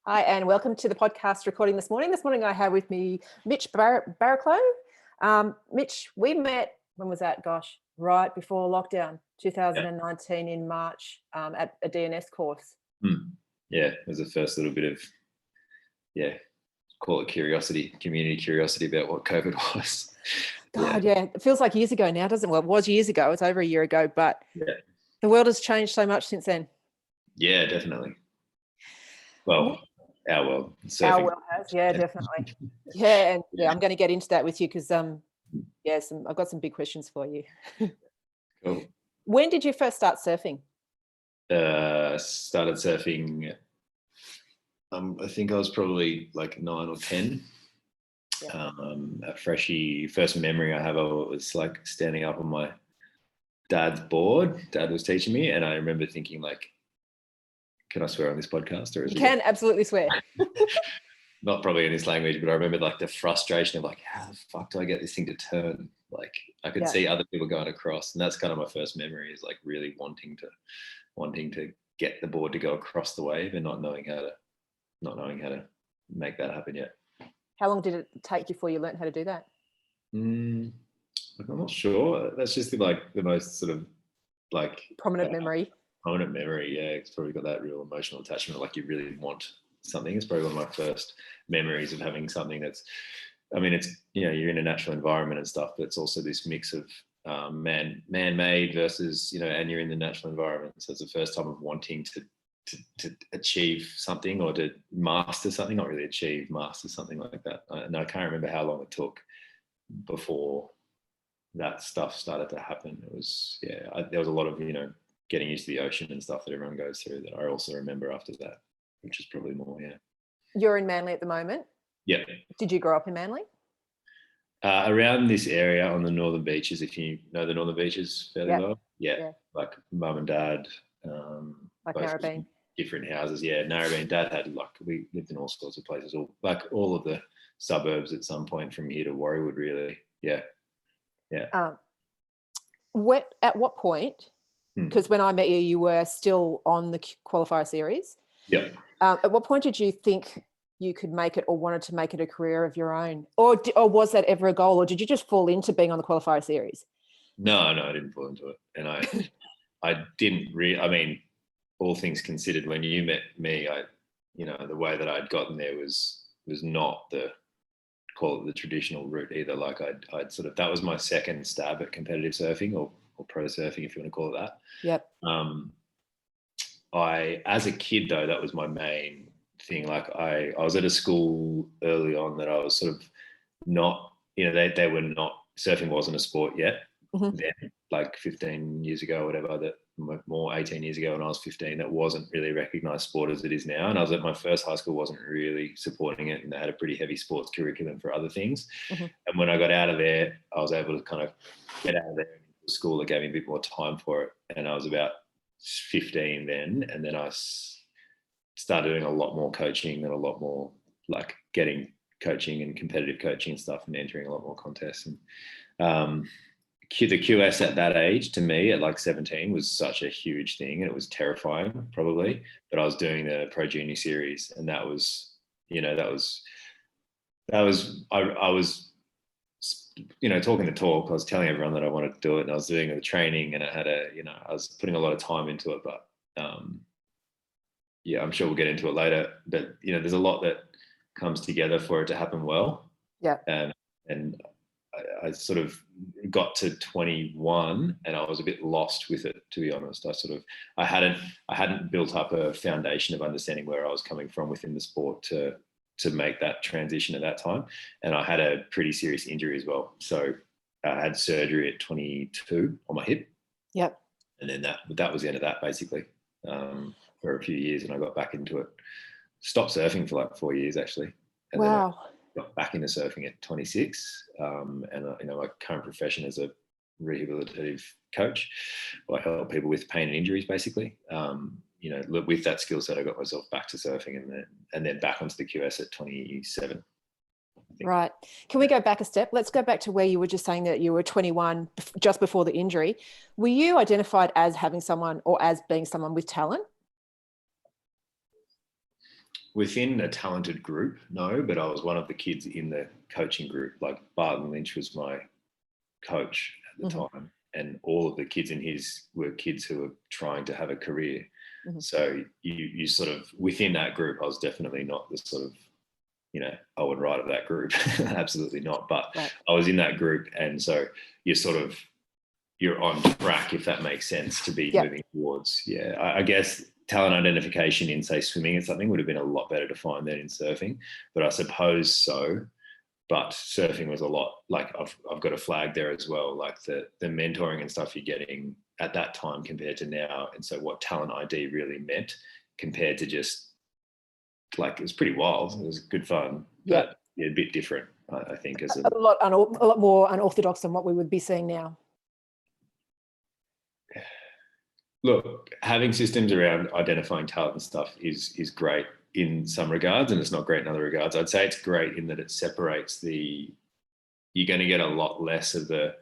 Hi, and welcome to the podcast recording this morning. This morning I have with me Mitch Barraclough. Mitch, we met, when was that? Gosh, right before lockdown, 2019 in March at a DNS course. Yeah, it was the first little bit of, call it curiosity, community curiosity about what COVID was. God, yeah, it feels like years ago now, doesn't it? Well, it was years ago. It's over a year ago, but the world has changed so much since then. Yeah, definitely. Well, our world. Surfing. Our world has, definitely. And I'm going to get into that with you because, I've got some big questions for you. Cool. When did you first start surfing? Started surfing, I think I was probably like 9 or 10. At Freshie, first memory I have of it was like standing up on my dad's board. Dad was teaching me, and I remember thinking like, can I swear on this podcast? Or you can absolutely swear. Not probably in this language, but I remember like the frustration of like, how the fuck do I get this thing to turn? Like I could see other people going across, and that's kind of my first memory, is like really wanting to get the board to go across the wave and not knowing how to make that happen yet. How long did it take you before you learned how to do that? I'm not sure. That's just the most sort of like prominent memory. Prominent memory, yeah. It's probably got that real emotional attachment. Like you really want something. It's probably one of my first memories of having something that's, I mean, it's, you're in a natural environment and stuff, but it's also this mix of man-made versus, and you're in the natural environment. So it's the first time of wanting to achieve something or to master something, not really achieve, master something like that. And I can't remember how long it took before that stuff started to happen. It was, there was a lot of, getting used to the ocean and stuff that everyone goes through that I also remember after that, which is probably more, You're in Manly at the moment? Yeah. Did you grow up in Manly? Around this area on the northern beaches, if you know the northern beaches fairly well. Yeah. Like mum and dad. Like Narrabeen. Different houses, Narrabeen. Dad had we lived in all sorts of places, all of the suburbs at some point from here to Warriewood, really. Yeah. At what point? Because when I met you, you were still on the qualifier series. Yeah. At what point did you think you could make it or wanted to make it a career of your own? Or was that ever a goal? Or did you just fall into being on the qualifier series? No, I didn't fall into it. And I didn't really, I mean, all things considered, when you met me, the way that I'd gotten there was not call it the traditional route either. Like I'd sort of, that was my second stab at competitive surfing or pro surfing, if you want to call it that. Yep. As a kid though, that was my main thing. Like I was at a school early on that I was sort of not, they were not, surfing wasn't a sport yet. Mm-hmm. Then, like 15 years ago, whatever, that more 18 years ago when I was 15, that wasn't really a recognised sport as it is now. And I was at my first high school, wasn't really supporting it, and they had a pretty heavy sports curriculum for other things. Mm-hmm. And when I got out of there, I was able to kind of get out of there into school that gave me a bit more time for it. And I was about 15 then, and then I started doing a lot more coaching and a lot more like getting coaching and competitive coaching and stuff, and entering a lot more contests. And the QS at that age, to me at like 17, was such a huge thing, and it was terrifying probably. But I was doing the Pro Junior series, and I was talking the talk. I was telling everyone that I wanted to do it, and I was doing the training, and I was putting a lot of time into it. But I'm sure we'll get into it later. But there's a lot that comes together for it to happen well. Yeah. And I sort of got to 21 and I was a bit lost with it, to be honest. I hadn't built up a foundation of understanding where I was coming from within the sport to make that transition at that time. And I had a pretty serious injury as well. So I had surgery at 22 on my hip. Yep. And then that was the end of that, basically, for a few years. And I got back into it. Stopped surfing for like 4 years, actually. And wow. Then I got back into surfing at 26. And my current profession is a rehabilitative coach. I help people with pain and injuries, basically. With that skill set, I got myself back to surfing and then back onto the QS at 27. Right. Can we go back a step? Let's go back to where you were just saying that you were 21 just before the injury. Were you identified as having someone or as being someone with talent? within a talented group, no, but I was one of the kids in the coaching group. Like Barton Lynch was my coach at the time, and all of the kids in his were kids who were trying to have a career. So you sort of, within that group, I was definitely not the sort of, you know, Owen Wright of that group. Absolutely not. But I was in that group, and so you're on track, if that makes sense, to be moving towards. Yeah, I guess talent identification in, say, swimming and something would have been a lot better defined than in surfing, but I suppose so. But surfing was a lot, like I've got a flag there as well, like the mentoring and stuff you're getting at that time compared to now. And so what talent ID really meant compared to just, like, it was pretty wild. It was good fun, but a bit different, I think. As a lot more unorthodox than what we would be seeing now. Look, having systems around identifying talent and stuff is great in some regards, and it's not great in other regards. I'd say it's great in that it separates you're going to get a lot less of the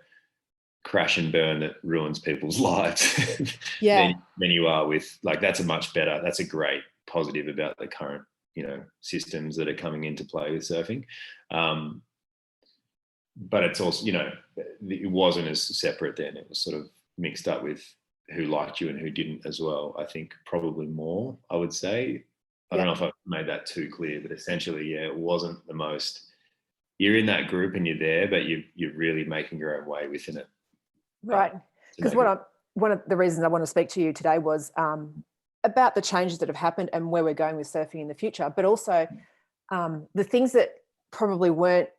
crash and burn that ruins people's lives than you are with, like, that's a great positive about the current, you know, systems that are coming into play with surfing. But it's also, you know, it wasn't as separate then. It was sort of mixed up with who liked you and who didn't as well. I think probably more, I would say. I don't know if I've made that too clear, but essentially, it wasn't the most, you're in that group and you're there, but you're really making your own way within it. Right. Because one of the reasons I want to speak to you today was about the changes that have happened and where we're going with surfing in the future, but also the things that probably weren't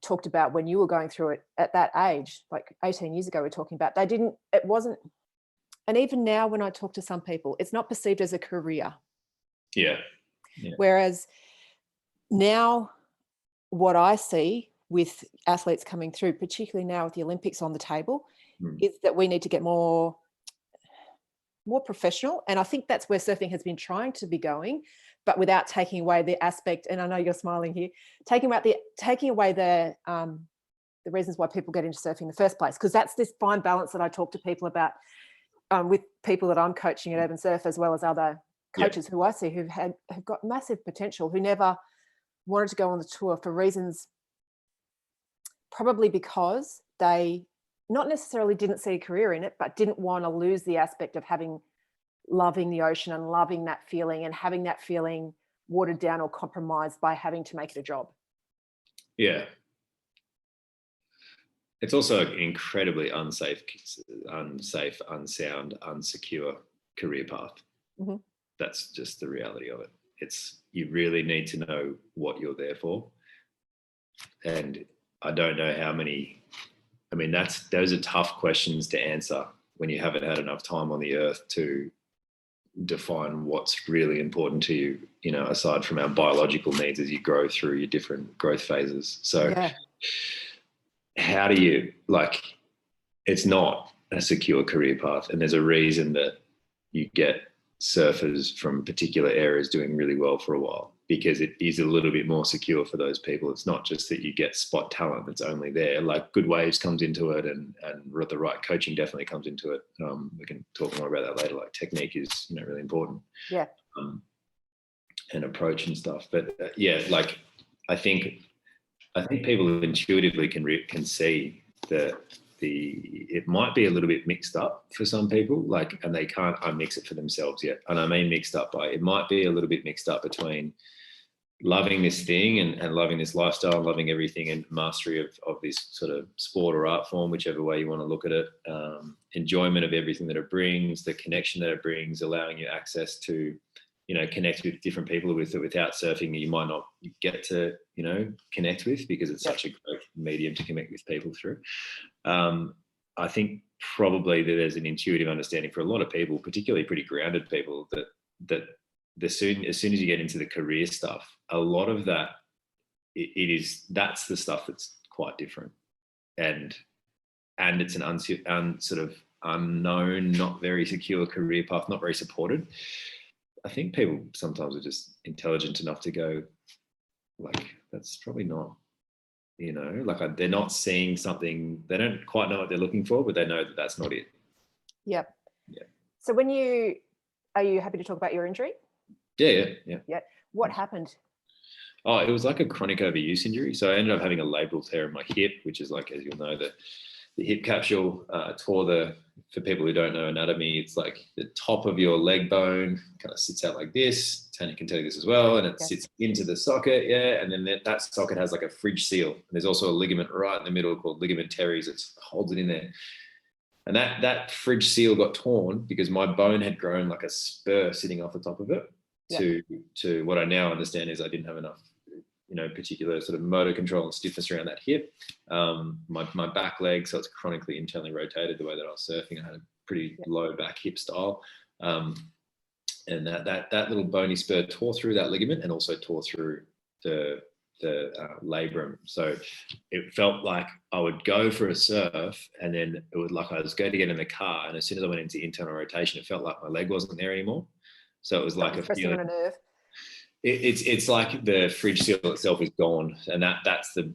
talked about when you were going through it at that age, like 18 years ago, we're talking about. It wasn't, and even now when I talk to some people, it's not perceived as a career. Yeah. Whereas now what I see with athletes coming through, particularly now with the Olympics on the table, is that we need to get more professional. And I think that's where surfing has been trying to be going, but without taking away the aspect, and I know you're smiling here, taking away the reasons why people get into surfing in the first place, because that's this fine balance that I talk to people about with people that I'm coaching at Urban Surf, as well as other coaches who I see have got massive potential, who never wanted to go on the tour for reasons, probably because they not necessarily didn't see a career in it, but didn't want to lose the aspect of loving the ocean and loving that feeling, and having that feeling watered down or compromised by having to make it a job. Yeah. It's also an incredibly unsafe, unsound, unsecure career path. That's just the reality of it. You really need to know what you're there for. And I don't know how many, I mean, those are tough questions to answer when you haven't had enough time on the earth to define what's really important to you, you know, aside from our biological needs as you grow through your different growth phases. So how do you, like, it's not a secure career path, and there's a reason that you get surfers from particular areas doing really well for a while, because it is a little bit more secure for those people. It's not just that you get spot talent that's only there. Like, good waves comes into it, and the right coaching definitely comes into it. We can talk more about that later. Like, technique is, you know, really important. Yeah. And approach and stuff. But like, I think people intuitively can see that it might be a little bit mixed up for some people, like, and they can't unmix it for themselves yet. And I mean mixed up by, it might be a little bit mixed up between loving this thing and loving this lifestyle and loving everything and mastery of this sort of sport or art form, whichever way you want to look at it, enjoyment of everything that it brings, the connection that it brings, allowing you access to, you know, connect with different people without surfing you might not get to, you know, connect with, because it's such a great medium to connect with people through. I think probably that there's an intuitive understanding for a lot of people, particularly pretty grounded people, that as soon as you get into the career stuff, a lot of that, that's the stuff that's quite different. And it's an sort of unknown, not very secure career path, not very supported. I think people sometimes are just intelligent enough to go, like, that's probably not, you know, like, they're not seeing something, they don't quite know what they're looking for, but they know that that's not it. Yep. Yeah. So are you happy to talk about your injury? Yeah. What happened? Oh, it was like a chronic overuse injury. So I ended up having a labral tear in my hip, which is like, as you'll know, the hip capsule tore for people who don't know anatomy, it's like the top of your leg bone kind of sits out like this. Tanya can tell you this as well. And it sits into the socket. Yeah. And then that socket has like a fridge seal. And there's also a ligament right in the middle called ligament teres that holds it in there. And that fridge seal got torn because my bone had grown like a spur sitting off the top of it to what I now understand is I didn't have enough, particular sort of motor control and stiffness around that hip. My back leg, so it's chronically internally rotated the way that I was surfing. I had a pretty low back hip style. And that little bony spur tore through that ligament and also tore through the labrum. So it felt like I would go for a surf and then it would like I was going to get in the car, and as soon as I went into internal rotation, it felt like my leg wasn't there anymore. So it was like a feeling. On a nerve. It's like the fridge seal itself is gone, and that's the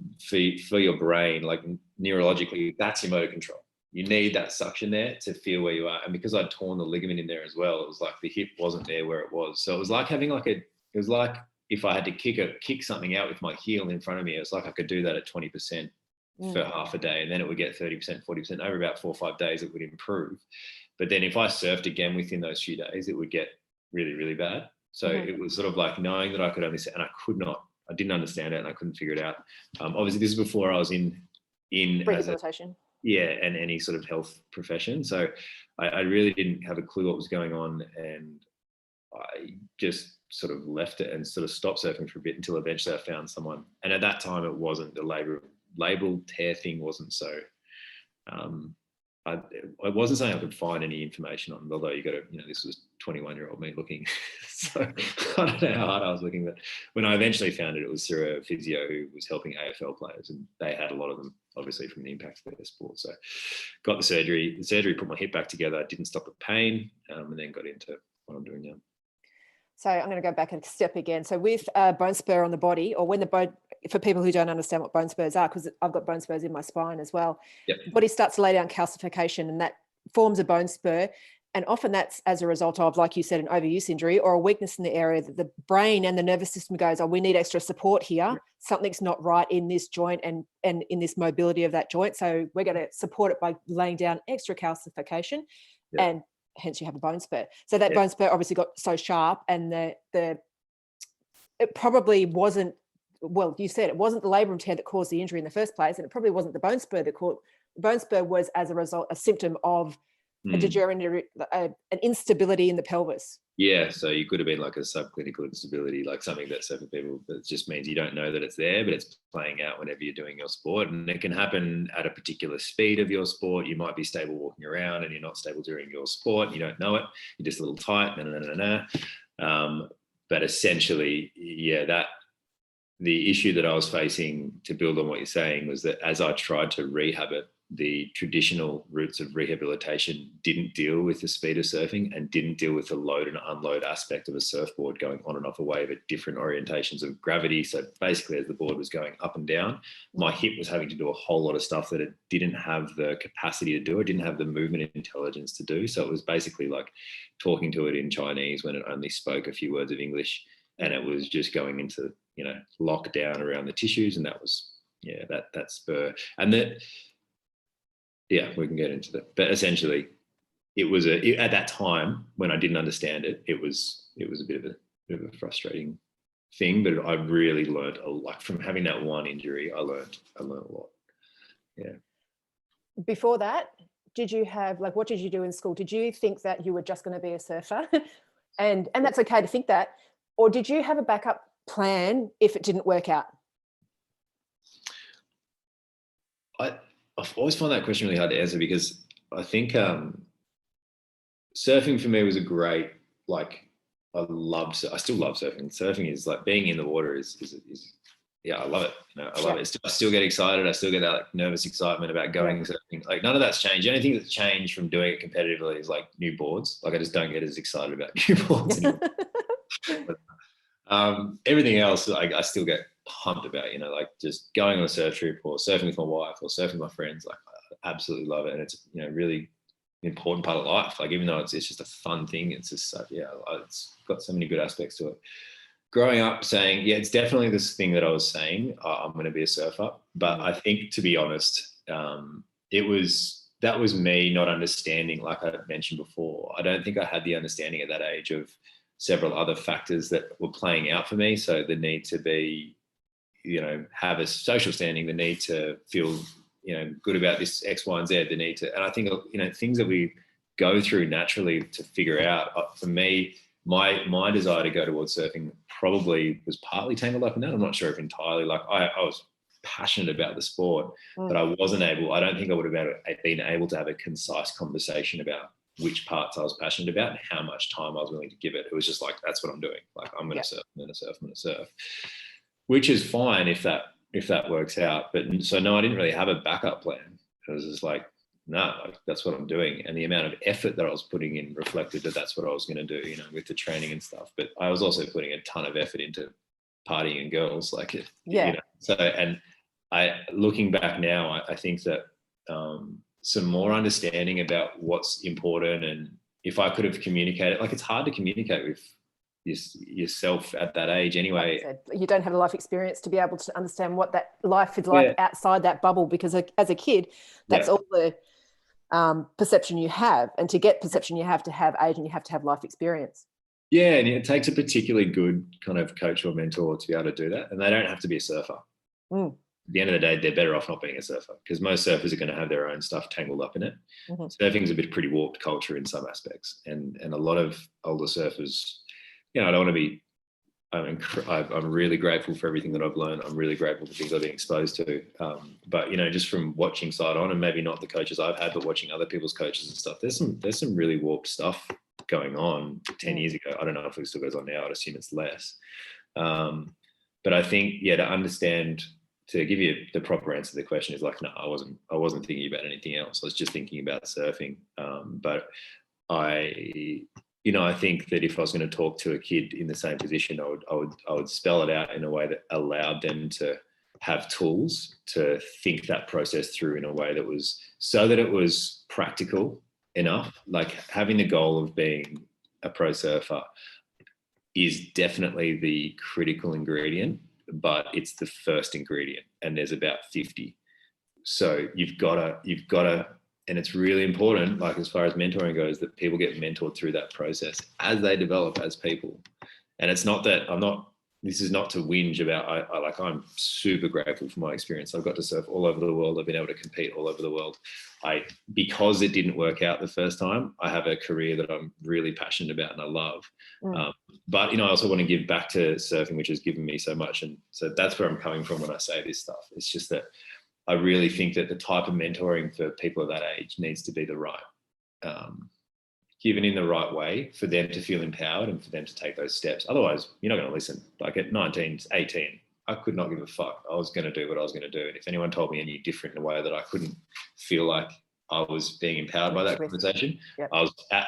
for your brain, like neurologically, that's your motor control. You need that suction there to feel where you are. And because I'd torn the ligament in there as well, it was like the hip wasn't there where it was. So it was like having it was like if I had to kick something out with my heel in front of me, it was like I could do that at 20% for half a day, and then it would get 30%, 40%. Over about 4 or 5 days, it would improve. But then if I surfed again within those few days, it would get really, really bad. So it was sort of like knowing that I could only say, and I didn't understand it and I couldn't figure it out. Obviously, this is before I was in rehabilitation. And any sort of health profession. So I really didn't have a clue what was going on, and I just sort of left it and sort of stopped surfing for a bit until eventually I found someone. And at that time, it wasn't the labral tear thing wasn't so. It wasn't something I could find any information on, although you got to, this was 21-year-old me looking. So I don't know how hard I was looking, but when I eventually found it, it was through a physio who was helping AFL players, and they had a lot of them, obviously, from the impact of their sport. So got the surgery. The surgery put my hip back together, didn't stop the pain, and then got into what I'm doing now. So I'm going to go back a step again. So with a bone spur on the body, or when the bone, for people who don't understand what bone spurs are, because I've got bone spurs in my spine as well, the body starts to lay down calcification, and that forms a bone spur. And often that's as a result of, like you said, an overuse injury or a weakness in the area that the brain and the nervous system goes, oh, we need extra support here. Something's not right in this joint and in this mobility of that joint. So we're going to support it by laying down extra calcification. And hence you have a bone spur. So that bone spur obviously got so sharp, and it probably wasn't, well, you said it wasn't the labrum tear that caused the injury in the first place, and it probably wasn't the bone spur that caused. The bone spur was, as a result, a symptom of a degenerative, an instability in the pelvis. Yeah, so you could have been like a subclinical instability, like something that for people that just means you don't know that it's there, but it's playing out whenever you're doing your sport, and it can happen at a particular speed of your sport. You might be stable walking around, and you're not stable during your sport. And you don't know it. You're just a little tight. But essentially, that the issue that I was facing, to build on what you're saying, was that as I tried to rehab it, the traditional routes of rehabilitation didn't deal with the speed of surfing and didn't deal with the load and unload aspect of a surfboard going on and off a wave at different orientations of gravity. So basically, as the board was going up and down, my hip was having to do a whole lot of stuff that it didn't have the capacity to do. It didn't have the movement intelligence to do. So it was basically like talking to it in Chinese when it only spoke a few words of English, and it was just going into, lockdown around the tissues. And that was, that spur. And that, we can get into that. But essentially, it was at that time when I didn't understand it, it was a bit of a frustrating thing. But I really learned a lot from having that one injury. I learned a lot. Yeah. Before that, did you have, what did you do in school? Did you think that you were just going to be a surfer, and that's okay to think that, or did you have a backup plan if it didn't work out? I've always found that question really hard to answer, because I think surfing for me was a great, I still love surfing. Surfing is like being in the water is I love it. I love it. I still get excited. I still get that nervous excitement about going surfing. None of that's changed. The only thing that's changed from doing it competitively is new boards. I just don't get as excited about new boards anymore. Everything else, I still get pumped about, just going on a surf trip or surfing with my wife or surfing with my friends. I absolutely love it. And it's, really important part of life. Even though it's just a fun thing, it's just, it's got so many good aspects to it. growing up saying, yeah, it's definitely this thing that I was saying, I'm going to be a surfer. But I think, to be honest, that was me not understanding, like I mentioned before. I don't think I had the understanding at that age of several other factors that were playing out for me. So the need to be, have a social standing, the need to feel, good about this X, Y, and Z, the need to, and I think, things that we go through naturally to figure out. For me, my desire to go towards surfing probably was partly tangled up in that. I'm not sure if entirely. Like I was passionate about the sport, but I don't think I would have been able to have a concise conversation about which parts I was passionate about and how much time I was willing to give it. It was just like, that's what I'm doing. Like, I'm going to surf, I'm going to surf, I'm going to surf, which is fine if that works out. But so no, I didn't really have a backup plan. It was just like, no, like, that's what I'm doing. And the amount of effort that I was putting in reflected that that's what I was going to do, with the training and stuff. But I was also putting a ton of effort into partying and girls, like it, So, and looking back now, I think that some more understanding about what's important, and if I could have communicated, like it's hard to communicate with yourself at that age anyway. You don't have a life experience to be able to understand what that life is like outside that bubble, because as a kid, that's all the perception you have. And to get perception, you have to have age and you have to have life experience. Yeah, and it takes a particularly good kind of coach or mentor to be able to do that. And they don't have to be a surfer. At the end of the day, they're better off not being a surfer, because most surfers are going to have their own stuff tangled up in it. Surfing's a pretty warped culture in some aspects. And a lot of older surfers, I don't want to be, I'm really grateful for everything that I've learned. I'm really grateful for things I've been exposed to. But, just from watching side on, and maybe not the coaches I've had, but watching other people's coaches and stuff, there's some really warped stuff going on 10 years ago. I don't know if it still goes on now. I'd assume it's less. But I think, to understand, to give you the proper answer to the question is like, no, I wasn't thinking about anything else. I was just thinking about surfing. But I think that if I was going to talk to a kid in the same position, I would spell it out in a way that allowed them to have tools to think that process through in a way that was so that it was practical enough. Like, having the goal of being a pro surfer is definitely the critical ingredient, but it's the first ingredient, and there's about 50. So you've got to, and it's really important, like as far as mentoring goes, that people get mentored through that process as they develop as people. And it's not that this is not to whinge about, I'm super grateful for my experience. I've got to surf all over the world. I've been able to compete all over the world. Because it didn't work out the first time, I have a career that I'm really passionate about and I love. But, I also want to give back to surfing, which has given me so much. And so that's where I'm coming from when I say this stuff. It's just that I really think that the type of mentoring for people of that age needs to be the right, given in the right way for them to feel empowered and for them to take those steps. Otherwise, you're not going to listen. Like at 19, 18, I could not give a fuck. I was going to do what I was going to do. And if anyone told me any different in a way that I couldn't feel like I was being empowered by that conversation,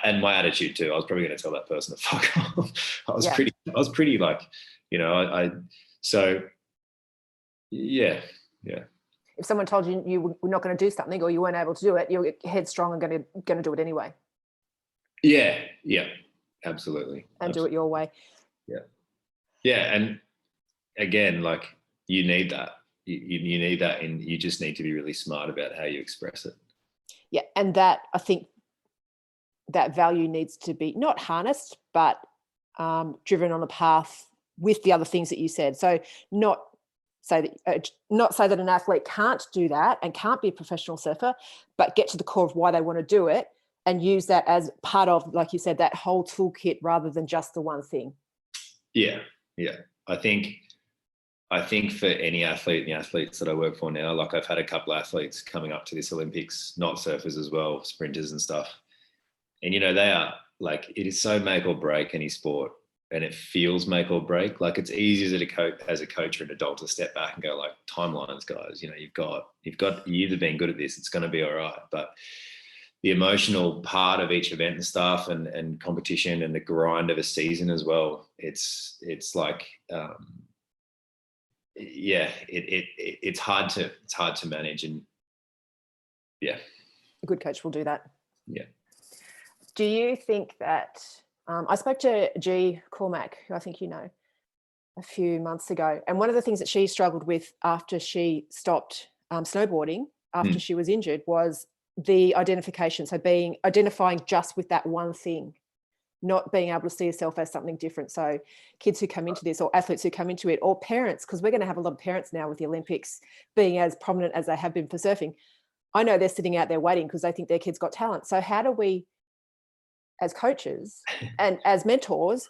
and my attitude too, I was probably going to tell that person to fuck off. I was pretty like, so yeah. If someone told you you were not going to do something or you weren't able to do it, you're headstrong and going to do it anyway. Yeah, absolutely. And do it your way. Yeah, and again, like you need that. You need that, and you just need to be really smart about how you express it. Yeah, and that, I think, that value needs to be not harnessed, but driven on a path with the other things that you said. So not say that an athlete can't do that and can't be a professional surfer, but get to the core of why they want to do it and use that as part of, like you said, that whole toolkit rather than just the one thing. Yeah. I think for any athlete, the athletes that I work for now, like I've had a couple of athletes coming up to this Olympics, not surfers as well, sprinters and stuff. And, they are like, it is so make or break any sport, and it feels make or break. Like it's easy as a coach or an adult to step back and go like, timelines, guys, you've either been good at this, it's going to be all right. But the emotional part of each event and stuff and competition and the grind of a season as well, it's like, it's hard to manage. And a good coach will do that. Do you think that I spoke to G Cormac, who I think you know, a few months ago. And one of the things that she struggled with after she stopped snowboarding, after she was injured, was the identification. So identifying just with that one thing, not being able to see yourself as something different. So kids who come into this, or athletes who come into it, or parents, because we're going to have a lot of parents now with the Olympics being as prominent as they have been for surfing. I know they're sitting out there waiting because they think their kids got talent. So how do we, as coaches and as mentors,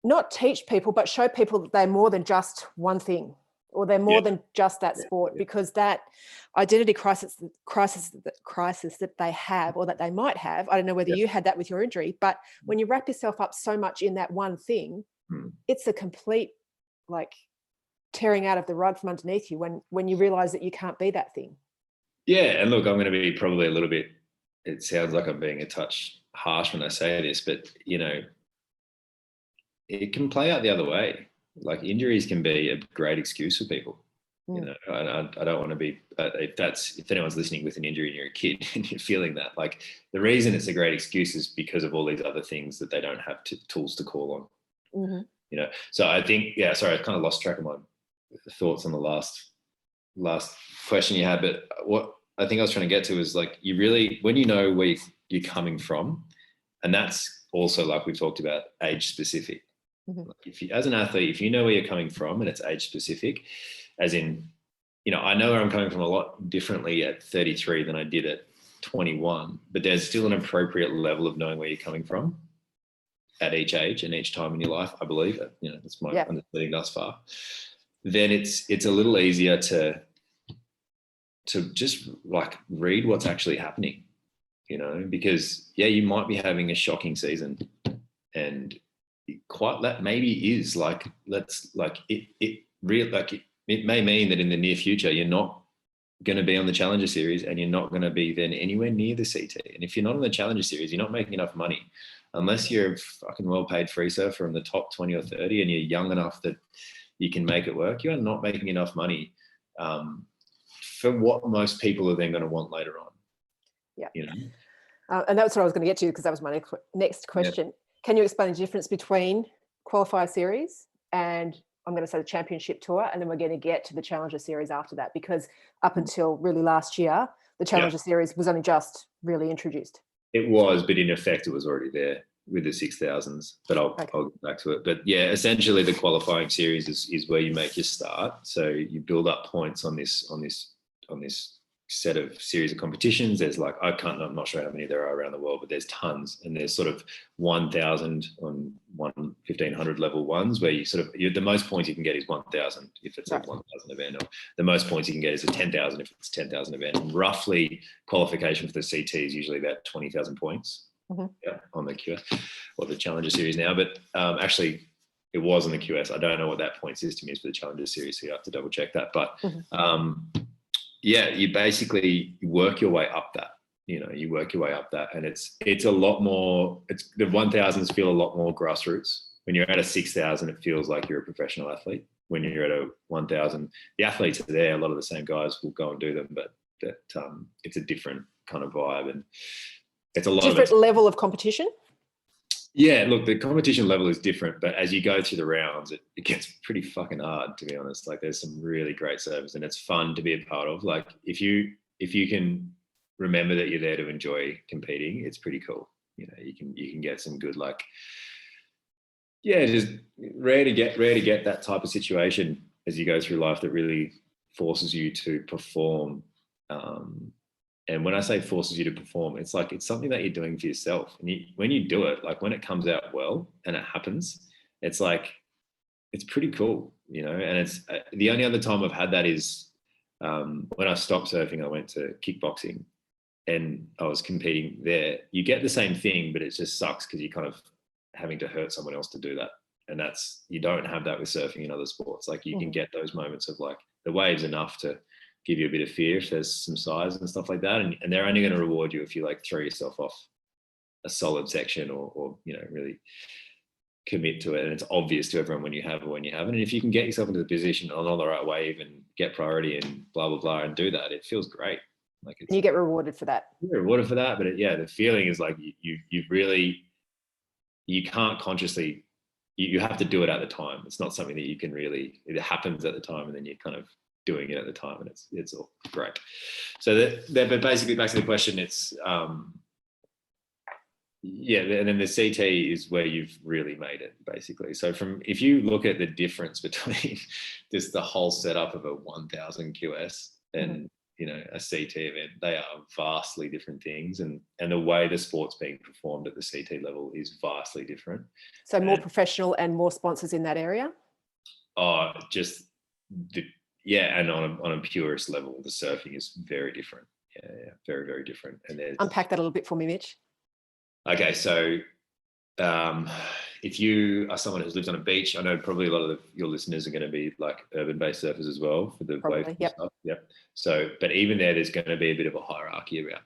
not teach people, but show people that they're more than just one thing, or they're more than just that sport, because that identity crisis that they have, or that they might have, I don't know whether you had that with your injury, but when you wrap yourself up so much in that one thing, it's a complete like tearing out of the rug from underneath you when you realize that you can't be that thing. Yeah, and look, I'm going to be probably a little bit, it sounds like I'm being a touch harsh when I say this, but, you know, it can play out the other way. Like injuries can be a great excuse for people. You know, I don't want to be, if anyone's listening with an injury and you're a kid and you're feeling that, like the reason it's a great excuse is because of all these other things that they don't have tools to call on. You know, so I think, sorry, I kind of lost track of my thoughts on the last question you had, but what I think I was trying to get to is like, you really, when you know where you're coming from, and that's also, like we talked about, age specific. If you, as an athlete, if you know where you're coming from and it's age specific, as in, you know, I know where I'm coming from a lot differently at 33 than I did at 21, but there's still an appropriate level of knowing where you're coming from at each age and each time in your life, I believe. You know, that's my understanding thus far. Then it's a little easier to just like read what's actually happening, you know, because you might be having a shocking season, and quite that maybe is like, it may mean that in the near future you're not going to be on the Challenger Series and you're not going to be then anywhere near the CT. And if you're not on the Challenger Series, you're not making enough money unless you're a fucking well-paid free surfer in the top 20 or 30 and you're young enough that you can make it work. You are not making enough money for what most people are then going to want later on. Yeah. You know? And that's what I was going to get to, because that was my next question. Can you explain the difference between qualifier series and, I'm going to say, the championship tour, and then we're going to get to the Challenger Series after that, because up until really last year, the Challenger Series was only just really introduced. It was, but in effect, it was already there with the 6,000s. But I'll get back to it. But yeah, essentially, the qualifying series is where you make your start. So you build up points on this set of series of competitions. There's like, I'm not sure how many there are around the world, but there's tons, and there's sort of 1,000 on 1,500 level ones where you sort of, the most points you can get is 1,000 if it's a 1,000 event, or the most points you can get is a 10,000 if it's a 10,000 event. And roughly qualification for the CT is usually about 20,000 points on the QS or the Challenger Series now, but actually it was on the QS. I don't know what that point system is for the Challenger Series, so you have to double check that, but you basically work your way up that, and it's a lot more, the 1,000s feel a lot more grassroots. When you're at a 6,000, it feels like you're a professional athlete. When you're at a 1,000, the athletes are there. A lot of the same guys will go and do them, but it's a different kind of vibe, and it's a lot different level of competition. Yeah, look, the competition level is different, but as you go through the rounds, it gets pretty fucking hard, to be honest. Like, there's some really great servers, and it's fun to be a part of. Like, if you can remember that you're there to enjoy competing, it's pretty cool. You know, you can get some good, like, just rare to get that type of situation as you go through life that really forces you to perform. And when I say forces you to perform, it's like, it's something that you're doing for yourself. And when you do it, like when it comes out well and it happens, it's like, it's pretty cool, you know? And it's the only other time I've had that is when I stopped surfing, I went to kickboxing and I was competing there. You get the same thing, but it just sucks because you're kind of having to hurt someone else to do that. And you don't have that with surfing in other sports. Like, you can get those moments of like, the wave's enough to give you a bit of fear if there's some size and stuff like that. And they're only going to reward you if you like throw yourself off a solid section or you know, really commit to it. And it's obvious to everyone when you have or when you haven't. And if you can get yourself into the position on the right wave and get priority and blah, blah, blah, and do that, it feels great. Like, you get rewarded for that. You get rewarded for that. But the feeling is like you really, you can't consciously you have to do it at the time. It's not something that you can really, it happens at the time and then you're kind of doing it at the time, and it's all great. So but basically back to the question, it's, yeah, and then the CT is where you've really made it, basically. So if you look at the difference between just the whole setup of a 1000 QS and, you know, a CT event, they are vastly different things. And the way the sport's being performed at the CT level is vastly different. So more professional and more sponsors in that area? Oh, and on a purist level, the surfing is very different. Yeah, very, very different. And unpack that a little bit for me, Mitch. Okay, so if you are someone who's lived on a beach, I know probably a lot of your listeners are going to be like urban-based surfers as well for the wave stuff. Yep. So, but even there's going to be a bit of a hierarchy around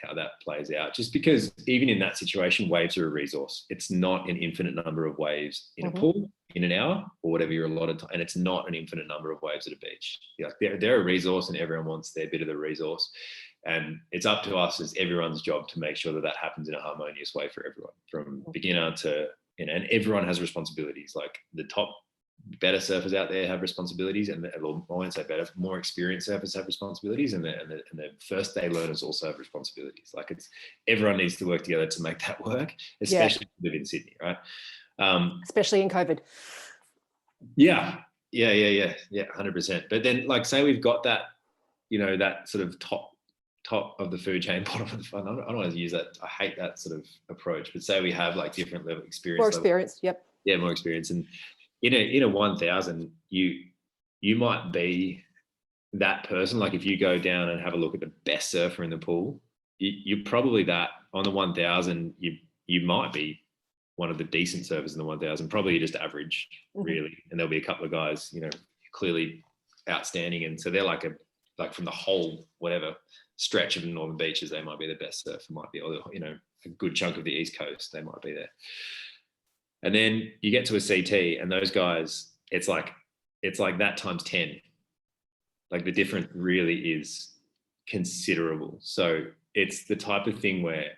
how that plays out. Just because even in that situation, waves are a resource. It's not an infinite number of waves in a pool in an hour or whatever you're allotted to, and it's not an infinite number of waves at a beach. They're a resource, and everyone wants their bit of the resource. And it's up to us as everyone's job to make sure that happens in a harmonious way for everyone, from beginner to, you know, and everyone has responsibilities. Like the top better surfers out there have responsibilities, and I won't say better, more experienced surfers have responsibilities, and the first day learners also have responsibilities. Like everyone needs to work together to make that work, especially if you live in Sydney, right? Especially in COVID. Yeah, 100%. But then, like, say we've got that, you know, that sort of top of the food chain, bottom of the fun. I don't want to use that. I hate that sort of approach. But say we have like different level experience. More experience, yep. Yeah, more experience. And in a 1000, you might be that person. Like if you go down and have a look at the best surfer in the pool, you're probably that on the 1000. You might be one of the decent surfers in the 1000. Probably just average, really. And there'll be a couple of guys, you know, clearly outstanding. And so they're like from the whole whatever stretch of the northern beaches, they might be the best surfer, might be, or, you know, a good chunk of the east coast, they might be there. And then you get to a CT, and those guys, it's like that times 10. Like the difference really is considerable. So it's the type of thing where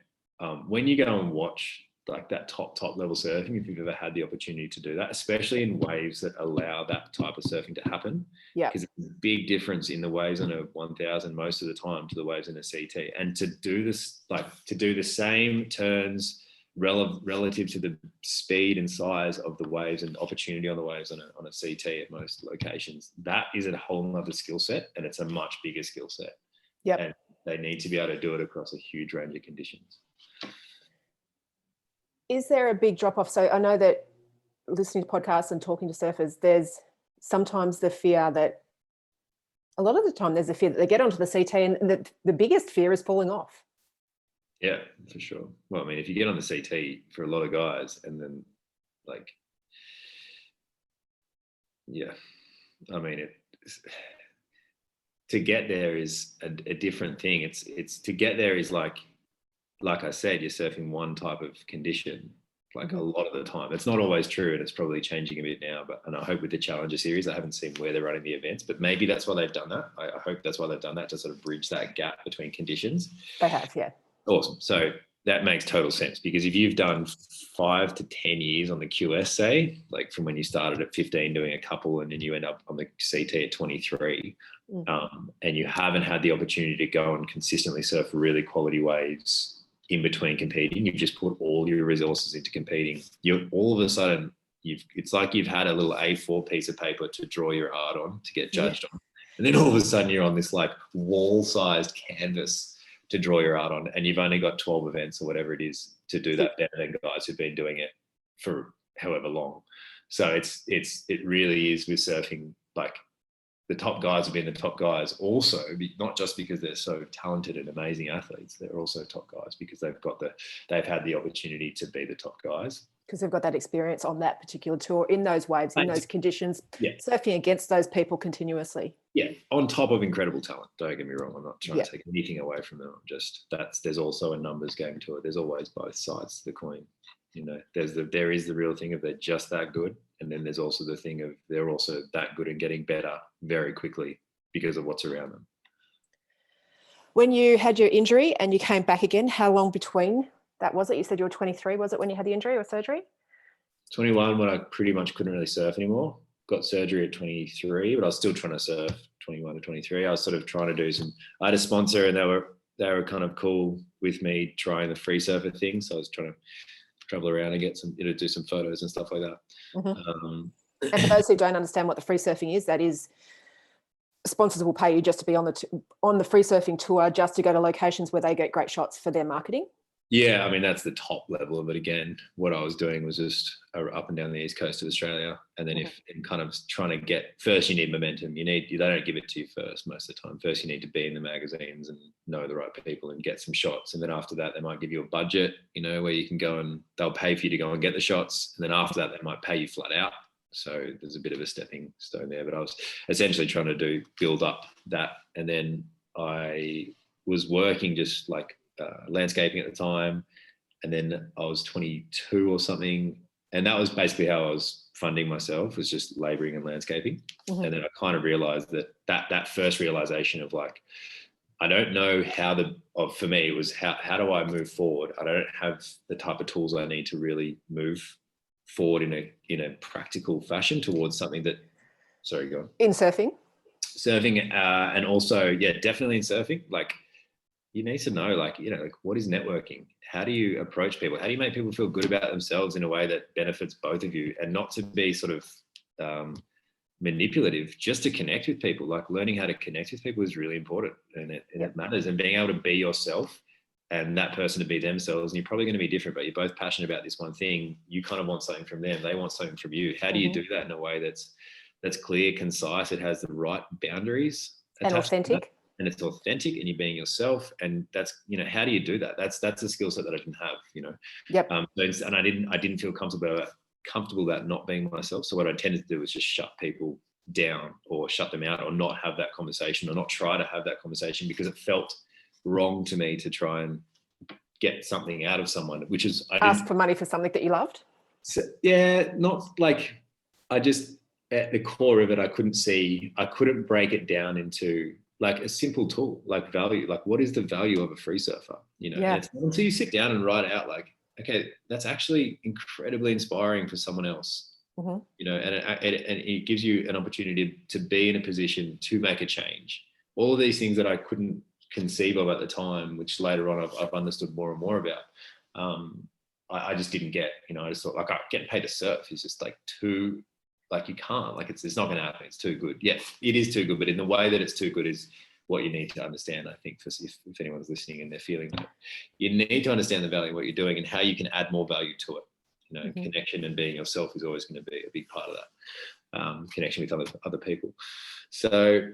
when you go and watch like that top level surfing, if you've ever had the opportunity to do that, especially in waves that allow that type of surfing to happen, because it's a big difference in the waves on a 1000 most of the time to the waves in a CT. And to do this, like to do the same turns relative to the speed and size of the waves and opportunity on the waves on a CT at most locations, that is a whole nother skill set, and it's a much bigger skill set. And they need to be able to do it across a huge range of conditions. Is there a big drop off? So I know that listening to podcasts and talking to surfers, there's sometimes the fear that a lot of the time there's a fear that they get onto the CT and the biggest fear is falling off. Yeah, for sure. Well, I mean, if you get on the CT for a lot of guys and then like, yeah, I mean, to get there is a different thing. It's to get there is like I said, you're surfing one type of condition, like a lot of the time. It's not always true, and it's probably changing a bit now. And I hope with the Challenger series, I haven't seen where they're running the events, but maybe that's why they've done that. I hope that's why they've done that, to sort of bridge that gap between conditions. They have, yeah. Awesome. So that makes total sense, because if you've done 5 to 10 years on the QS, say, like from when you started at 15 doing a couple, and then you end up on the CT at 23, and you haven't had the opportunity to go and consistently surf really quality waves in between competing, you've just put all your resources into competing. You're all of a sudden, it's like you've had a little A4 piece of paper to draw your art on, to get judged on. And then all of a sudden you're on this like wall-sized canvas to draw your art on, and you've only got 12 events or whatever it is to do that better than guys who've been doing it for however long. So it really is with surfing, like the top guys have been the top guys also, not just because they're so talented and amazing athletes. They're also top guys because they've had the opportunity to be the top guys. Because they've got that experience on that particular tour, in those waves, in those conditions, surfing against those people continuously. Yeah, on top of incredible talent. Don't get me wrong. I'm not trying to take anything away from them. There's also a numbers game to it. There's always both sides to the coin. You know, there is the real thing of they're just that good, and then there's also the thing of they're also that good and getting better very quickly because of what's around them. When you had your injury and you came back again, how long between that was it? You said you were 23, was it, when you had the injury or surgery? 21 when I pretty much couldn't really surf anymore. Got surgery at 23, but I was still trying to surf 21 to 23. I was sort of trying to do I had a sponsor and they were kind of cool with me trying the free surfer thing. So I was trying to travel around and get some, do some photos and stuff like that. Mm-hmm. And for those who don't understand what the free surfing is, that is, sponsors will pay you just to be on the free surfing tour, just to go to locations where they get great shots for their marketing. Yeah, I mean, that's the top level of it. Again, what I was doing was just up and down the east coast of Australia. And then in kind of trying to get, first you need momentum. They don't give it to you first most of the time. First you need to be in the magazines and know the right people and get some shots. And then after that, they might give you a budget, where you can go and they'll pay for you to go and get the shots. And then after that, they might pay you flat out. So there's a bit of a stepping stone there, but I was essentially trying to build up that. And then I was working just like landscaping at the time. And then I was 22 or something. And that was basically how I was funding myself, was just laboring and landscaping. Mm-hmm. And then I kind of realized that first realization of like, I don't know for me, it was how do I move forward? I don't have the type of tools I need to really move forward in a practical fashion towards something that, sorry, go on. In surfing, and also, definitely in surfing, like you need to know, like what is networking? How do you approach people? How do you make people feel good about themselves in a way that benefits both of you, and not to be sort of manipulative, just to connect with people. Like learning how to connect with people is really important, and it matters, and being able to be yourself and that person to be themselves. And you're probably going to be different, but you're both passionate about this one thing. You kind of want something from them. They want something from you. How do you do that in a way that's clear, concise, it has the right boundaries, and authentic? And it's authentic, and you're being yourself. And that's, how do you do that? That's a skill set that I didn't have, Yep. And I didn't feel comfortable about not being myself. So what I tended to do was just shut people down or shut them out, or not have that conversation, or not try to have that conversation, because it felt wrong to me to try and get something out of someone, which is ask for money for something that you loved. So, not like, I just, at the core of it, I couldn't break it down into like a simple tool, like value, like what is the value of a free surfer? It's until you sit down and write out like, okay, that's actually incredibly inspiring for someone else. Mm-hmm. And it gives you an opportunity to be in a position to make a change. All of these things that I couldn't conceive of at the time, which later on I've understood more and more about. I just didn't get, I just thought like, getting paid to surf is just like too, like you can't, like it's not going to happen. It's too good. Yeah, it is too good, but in the way that it's too good is what you need to understand, I think, if anyone's listening and they're feeling that. You need to understand the value of what you're doing and how you can add more value to it. Mm-hmm. Connection and being yourself is always going to be a big part of that, connection with other people. So,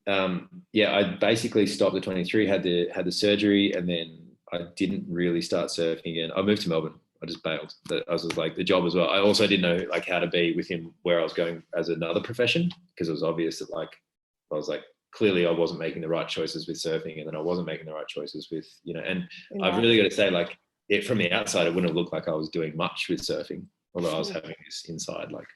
I basically stopped at 23, had the surgery, and then I didn't really start surfing again. I moved to Melbourne. I just bailed. I was like the job as well. I also didn't know like how to be with him where I was going as another profession, because it was obvious that like I was like, clearly I wasn't making the right choices with surfing, and then I wasn't making the right choices with, and I've really got to say, like, from the outside, it wouldn't have looked like I was doing much with surfing, although I was having this inside like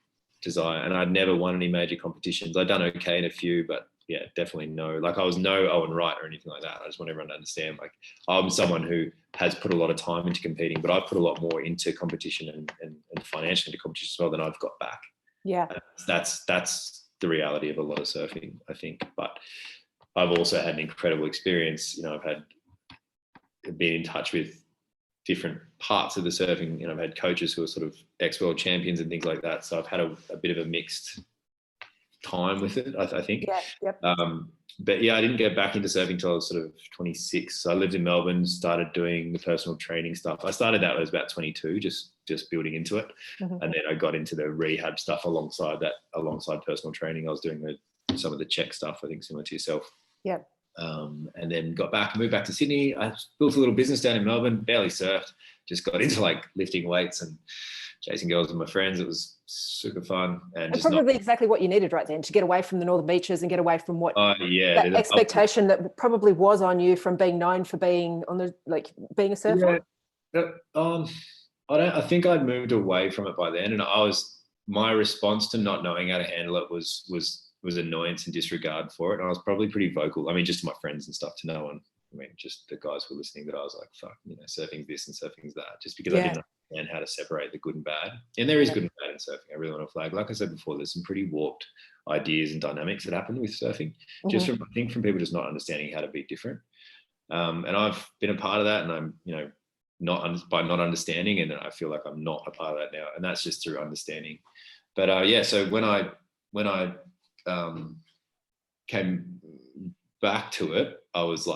desire. And I'd never won any major competitions. I'd done okay in a few, but definitely no. Like I was no Owen Wright or anything like that. I just want everyone to understand, like I'm someone who has put a lot of time into competing, but I've put a lot more into competition and financially into competition as well than I've got back. Yeah. That's the reality of a lot of surfing, I think. But I've also had an incredible experience. I've been in touch with different parts of the surfing. I've had coaches who are sort of ex-world champions and things like that. So I've had a bit of a mixed time with it, I think. Yeah, yep. But I didn't get back into surfing until I was sort of 26. So I lived in Melbourne, started doing the personal training stuff. I started that when I was about 22, just building into it. Mm-hmm. And then I got into the rehab stuff alongside personal training. I was doing some of the check stuff, I think similar to yourself. Yeah. And then moved back to Sydney. I built a little business down in Melbourne, barely surfed, just got into like lifting weights and chasing girls with my friends. It was super fun. And just probably exactly what you needed right then, to get away from the northern beaches and get away from what that expectation that probably was on you from being known for being being a surfer. Yeah. I think I'd moved away from it by then, and my response to not knowing how to handle it was annoyance and disregard for it. And I was probably pretty vocal. I mean, just to my friends and stuff, to no one. I mean, just the guys who were listening, that I was like, fuck, surfing's this and surfing's that, just because I didn't understand how to separate the good and bad. And there is good and bad in surfing. I really want to flag. Like I said before, there's some pretty warped ideas and dynamics that happen with surfing, just from, I think, from people just not understanding how to be different. And I've been a part of that, and I'm, by not understanding, and I feel like I'm not a part of that now, and that's just through understanding. But so when I came back to it, I was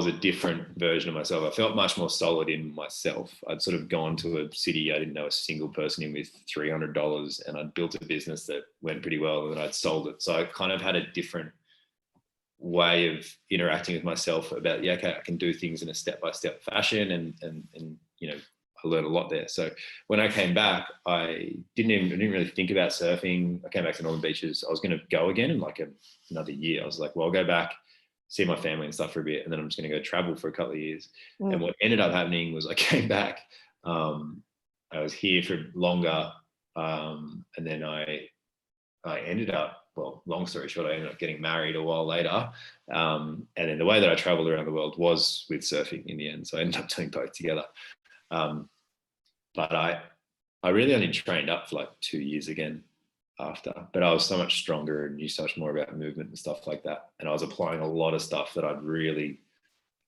a different version of myself. I felt much more solid in myself. I'd sort of gone to a city I didn't know a single person in with $300, and I'd built a business that went pretty well, and then I'd sold it. So I kind of had a different way of interacting with myself about, okay, I can do things in a step-by-step fashion, and I learned a lot there. So when I came back, I didn't really think about surfing. I came back to Northern Beaches. I was going to go again in like another year. I was like, well, I'll go back, see my family and stuff for a bit, and then I'm just going to go travel for a couple of years. And what ended up happening was I came back, I was here for longer, and then I ended up, well, long story short, I ended up getting married a while later, and then the way that I traveled around the world was with surfing in the end, so I ended up doing both together. But I really only trained up for like 2 years again after, but I was so much stronger and knew so much more about movement and stuff like that. And I was applying a lot of stuff that I'd really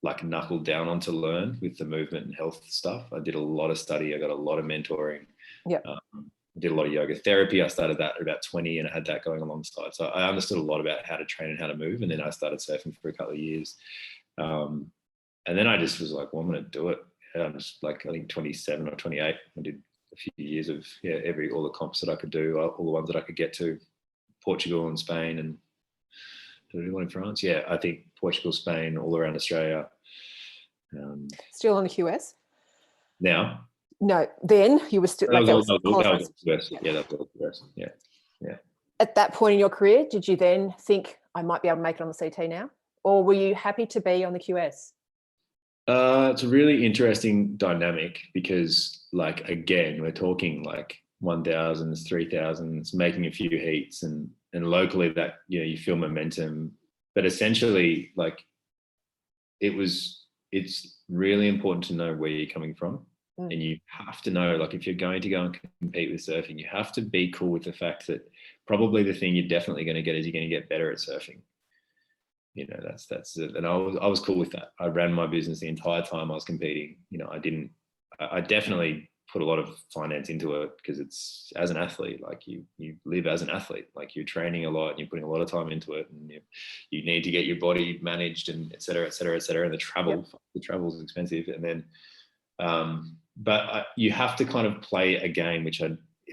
like knuckled down on to learn with the movement and health stuff. I did a lot of study. I got a lot of mentoring. Yeah. I did a lot of yoga therapy. I started that at about 20, and I had that going alongside. So I understood a lot about how to train and how to move. And then I started surfing for a couple of years. And then I just was like, well, I'm going to do it. I was like, I think 27 or 28. I did a few years of all the comps that I could do, all the ones that I could get to, Portugal and Spain, and did I do one in France? Yeah, I think Portugal, Spain, all around Australia. Still on the QS? Now? No, then you were still that was QS. Yeah, that was QS. Yeah. At that point in your career, did you then think I might be able to make it on the CT now, or were you happy to be on the QS? It's a really interesting dynamic because, like, again, we're talking like 1,000s, 3,000s, making a few heats, and locally that, you feel momentum, but essentially, like, it's really important to know where you're coming from. And you have to know, like, if you're going to go and compete with surfing, you have to be cool with the fact that probably the thing you're definitely going to get is you're going to get better at surfing. That's it. And I was cool with that. I ran my business the entire time I was competing. I definitely put a lot of finance into it because it's, as an athlete, like you live as an athlete, like you're training a lot and you're putting a lot of time into it, and you need to get your body managed, and et cetera, et cetera, et cetera. And the travel is expensive. And then, but you have to kind of play a game, which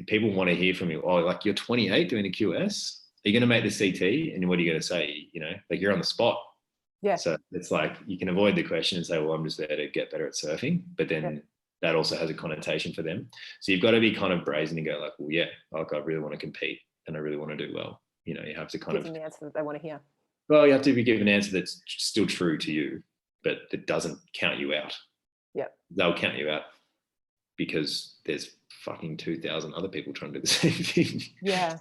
people want to hear from you. Oh, like, you're 28 doing a QS. Are you going to make the CT? And what are you going to say? Like, you're on the spot. Yeah. So it's like, you can avoid the question and say, well, I'm just there to get better at surfing. But then that also has a connotation for them. So you've got to be kind of brazen and go like, well, yeah, like, I really want to compete and I really want to do well. You have to kind of give them the answer that they want to hear. Well, you have to be given an answer that's still true to you, but that doesn't count you out. Yeah. They'll count you out because there's fucking 2,000 other people trying to do the same thing. Yeah.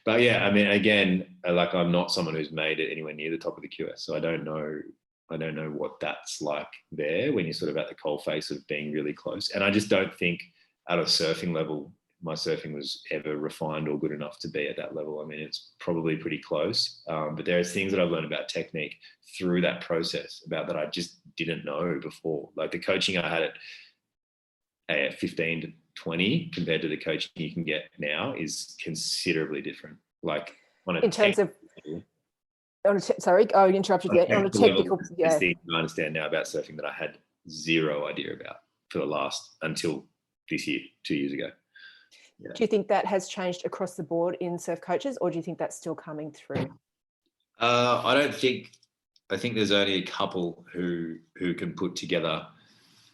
But yeah, I mean, again, like, I'm not someone who's made it anywhere near the top of the QS, so I don't know what that's like there when you're sort of at the coalface of being really close. And I just don't think at a surfing level, my surfing was ever refined or good enough to be at that level. I mean, it's probably pretty close, but there's things that I've learned about technique through that process about that I just didn't know before. Like, the coaching I had at 15 to 20 compared to the coaching you can get now is considerably different. Like, in terms of, sorry, I interrupted you. On a technical, I understand now about surfing that I had zero idea about until this year, 2 years ago. Yeah. Do you think that has changed across the board in surf coaches, or do you think that's still coming through? I think there's only a couple who can put together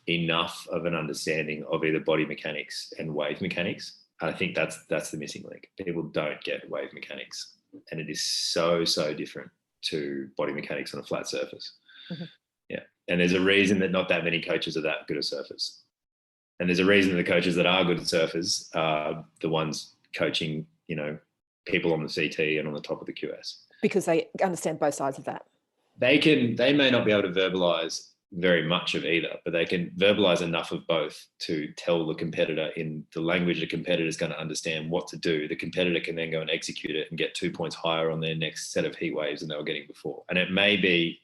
enough of an understanding of either body mechanics and wave mechanics. I think that's the missing link. People don't get wave mechanics, and it is so different to body mechanics on a flat surface. Mm-hmm. Yeah, and there's a reason that not that many coaches are that good at surfers, and there's a reason the coaches that are good at surfers are the ones coaching, people on the CT and on the top of the QS, because they understand both sides of that. They may not be able to verbalize very much of either, but they can verbalize enough of both to tell the competitor in the language the competitor is going to understand what to do. The competitor can then go and execute it and get 2 points higher on their next set of heat waves than they were getting before. And it may be,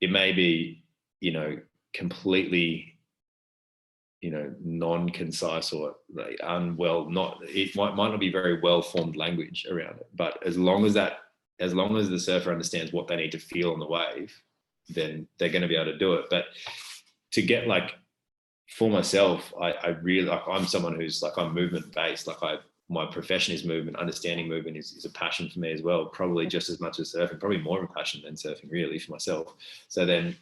you know, completely, you know, non-concise or like it might not be very well-formed language around it. But as long as the surfer understands what they need to feel on the wave, then they're going to be able to do it. But to get, like, for myself, I really, like, I'm someone who's like, I'm movement based. Like, my profession is movement. Understanding movement is a passion for me as well, probably just as much as surfing, probably more of a passion than surfing, really, for myself. So then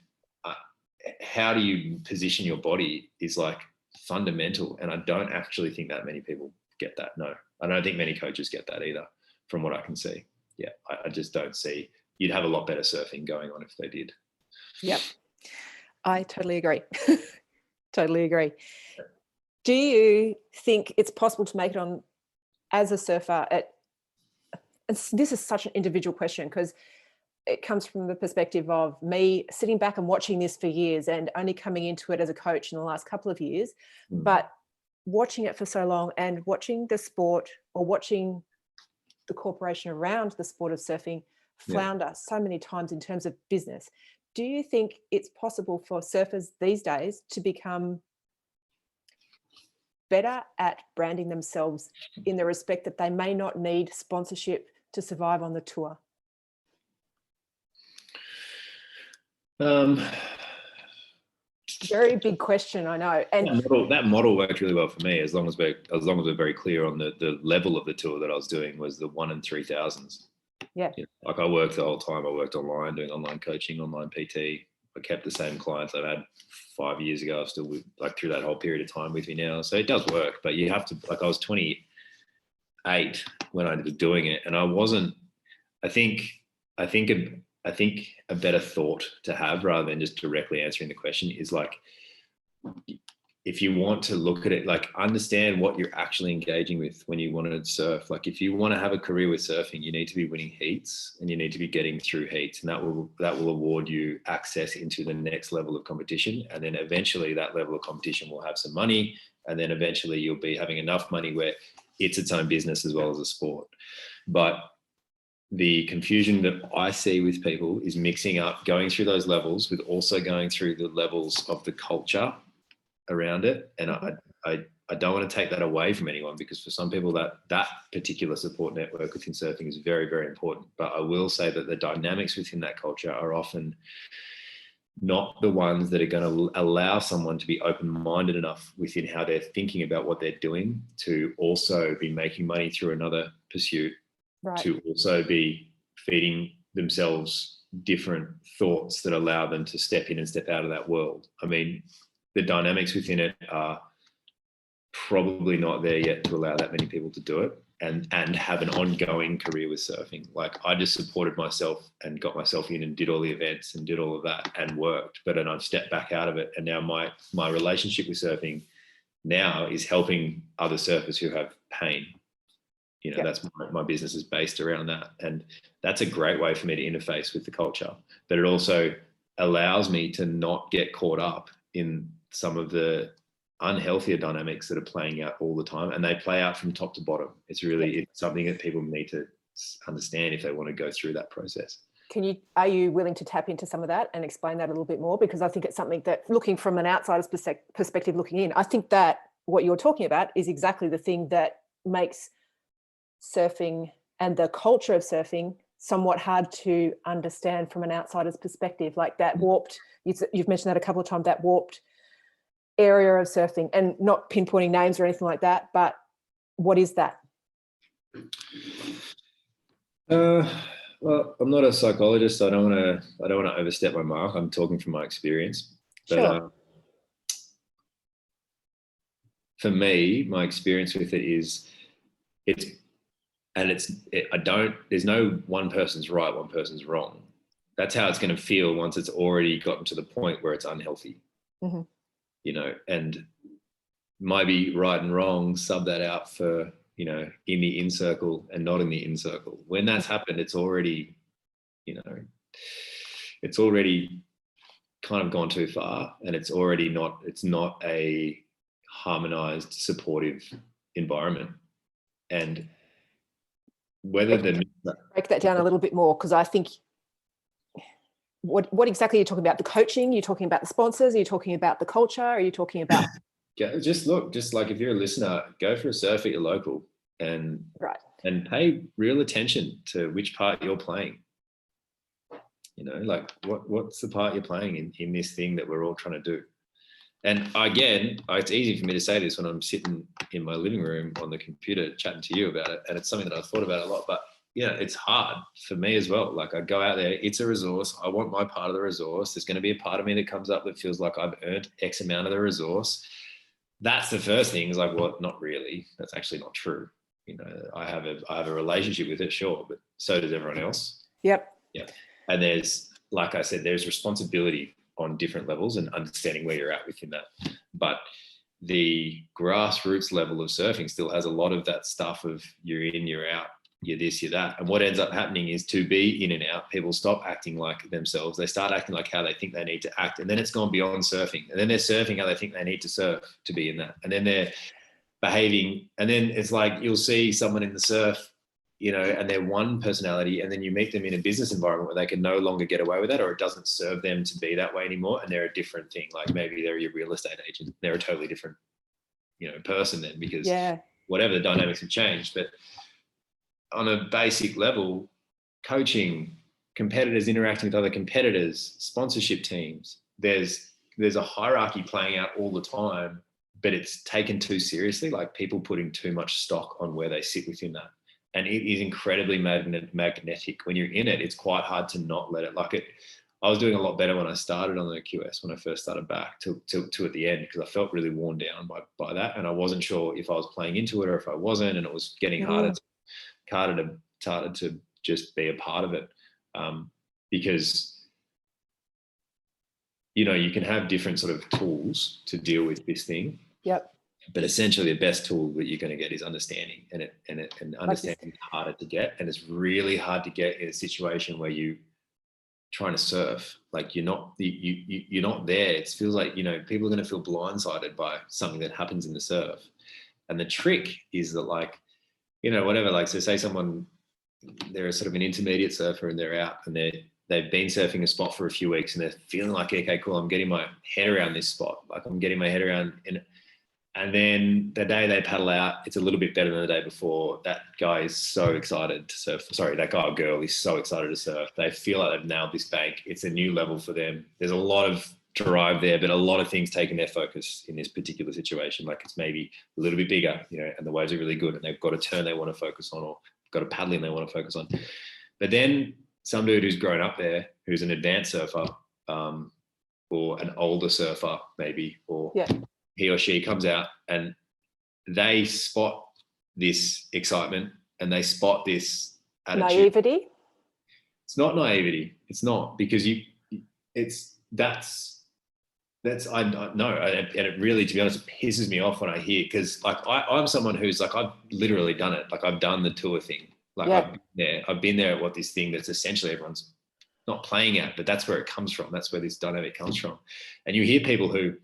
how do you position your body is like fundamental. And I don't actually think that many people get that. No, I don't think many coaches get that either, from what I can see. Yeah, I just don't see. You'd have a lot better surfing going on if they did. Yep. I totally agree. Totally agree. Do you think it's possible to make it on as a surfer this is such an individual question, because it comes from the perspective of me sitting back and watching this for years and only coming into it as a coach in the last couple of years, but watching it for so long and watching the sport, or watching the corporation around the sport of surfing, flounder so many times in terms of business. Do you think it's possible for surfers these days to become better at branding themselves, in the respect that they may not need sponsorship to survive on the tour? Very big question, I know. And that model worked really well for me, as long as we're very clear on the level of the tour that I was doing was the 1 in 3,000s. Yeah. Like, I worked the whole time. I worked online, doing online coaching, online PT. I kept the same clients I've had 5 years ago. I'm still like through that whole period of time with me now. So it does work, but you have to, like, I was 28 when I was doing it, and I wasn't. I think a better thought to have, rather than just directly answering the question, is like, if you want to look at it, like, understand what you're actually engaging with when you want to surf. Like, if you want to have a career with surfing, you need to be winning heats, and you need to be getting through heats, and that will award you access into the next level of competition. And then eventually that level of competition will have some money, and then eventually you'll be having enough money where it's its own business as well as a sport. But the confusion that I see with people is mixing up going through those levels with also going through the levels of the culture around it. And I don't want to take that away from anyone, because for some people that particular support network within surfing is very, very important. But I will say that the dynamics within that culture are often not the ones that are going to allow someone to be open-minded enough within how they're thinking about what they're doing to also be making money through another pursuit, right, to also be feeding themselves different thoughts that allow them to step in and step out of that world. I mean, the dynamics within it are probably not there yet to allow that many people to do it and have an ongoing career with surfing. Like, I just supported myself and got myself in and did all the events and did all of that and worked, but then I've stepped back out of it. And now my relationship with surfing now is helping other surfers who have pain. You know, that's my business is based around that. And that's a great way for me to interface with the culture. But it also allows me to not get caught up in some of the unhealthier dynamics that are playing out all the time. And they play out from top to bottom. It's something that people need to understand if they want to go through that process. Are you willing to tap into some of that and explain that a little bit more? Because I think it's something that, looking from an outsider's perspective looking in, I think that what you're talking about is exactly the thing that makes surfing and the culture of surfing somewhat hard to understand from an outsider's perspective. Like that warped, you've mentioned that a couple of times, that warped area of surfing, and not pinpointing names or anything like that, but what is that? Well, I'm not a psychologist, so I don't want to overstep my mark. I'm talking from my experience. But, sure. For me, my experience with it is there's no one person's right, one person's wrong. That's how it's going to feel once it's already gotten to the point where it's unhealthy. Mm-hmm. You know, and maybe right and wrong, sub that out for, you know, in the in circle and not in the in circle. When that's happened, it's already kind of gone too far, and it's already not. It's not a harmonized, supportive environment, and whether break that down a little bit more, because I think what exactly are you talking about? The coaching? You're talking about the sponsors? Are you talking about the culture? Are you talking about? Just like if you're a listener, go for a surf at your local and right. And pay real attention to which part you're playing. Like what's the part you're playing in this thing that we're all trying to do. And again, it's easy for me to say this when I'm sitting in my living room on the computer chatting to you about it. And it's something that I've thought about a lot, but it's hard for me as well. Like I go out there, it's a resource. I want my part of the resource. There's going to be a part of me that comes up that feels like I've earned X amount of the resource. That's the first thing is like, well, not really. That's actually not true. I have a relationship with it, sure, but so does everyone else. Yep. Yeah. And there's, like I said, there's responsibility on different levels and understanding where you're at within that. But the grassroots level of surfing still has a lot of that stuff of you're in, you're out, you're this, you're that. And what ends up happening is to be in and out, people stop acting like themselves. They start acting like how they think they need to act. And then it's gone beyond surfing. And then they're surfing how they think they need to surf to be in that. And then they're behaving. And then it's like you'll see someone in the surf, and they're one personality, and then you meet them in a business environment where they can no longer get away with that, or it doesn't serve them to be that way anymore. And they're a different thing. Like maybe they're your real estate agent. They're a totally different, person then, because whatever, the dynamics have changed. But on a basic level, coaching, competitors interacting with other competitors, sponsorship teams, there's a hierarchy playing out all the time, but it's taken too seriously, like people putting too much stock on where they sit within that. And it is incredibly magnetic. When you're in it, it's quite hard to not let it. I was doing a lot better when I started on the QS, when I first started back to at the end, because I felt really worn down by that. And I wasn't sure if I was playing into it or if I wasn't. And it was getting harder to just be a part of it. Because, you can have different sort of tools to deal with this thing. Yep. But essentially the best tool that you're going to get is understanding, and understanding is harder to get. And it's really hard to get in a situation where you trying to surf, like you're not there. It feels like, people are going to feel blindsided by something that happens in the surf. And the trick is that whatever, so say someone, they're a sort of an intermediate surfer and they're out and they've been surfing a spot for a few weeks and they're feeling like, okay, cool, I'm getting my head around this spot. Like I'm getting my head around and then the day they paddle out, it's a little bit better than the day before. That guy is so excited to surf. Sorry, that guy or girl is so excited to surf. They feel like they've nailed this bank. It's a new level for them. There's a lot of drive there, but a lot of things taking their focus in this particular situation. Like it's maybe a little bit bigger, and the waves are really good and they've got a turn they want to focus on, or got a paddling they want to focus on. But then some dude who's grown up there, who's an advanced surfer, or an older surfer maybe, or he or she comes out and they spot this excitement and they spot this attitude. Naivety? It's not naivety. It's not, because I know, and it really, to be honest, it pisses me off when I hear, because I'm someone who's I've literally done it. I've done the tour thing. I've been there at this thing that's essentially everyone's not playing at, but that's where it comes from. That's where this dynamic comes from. And you hear people who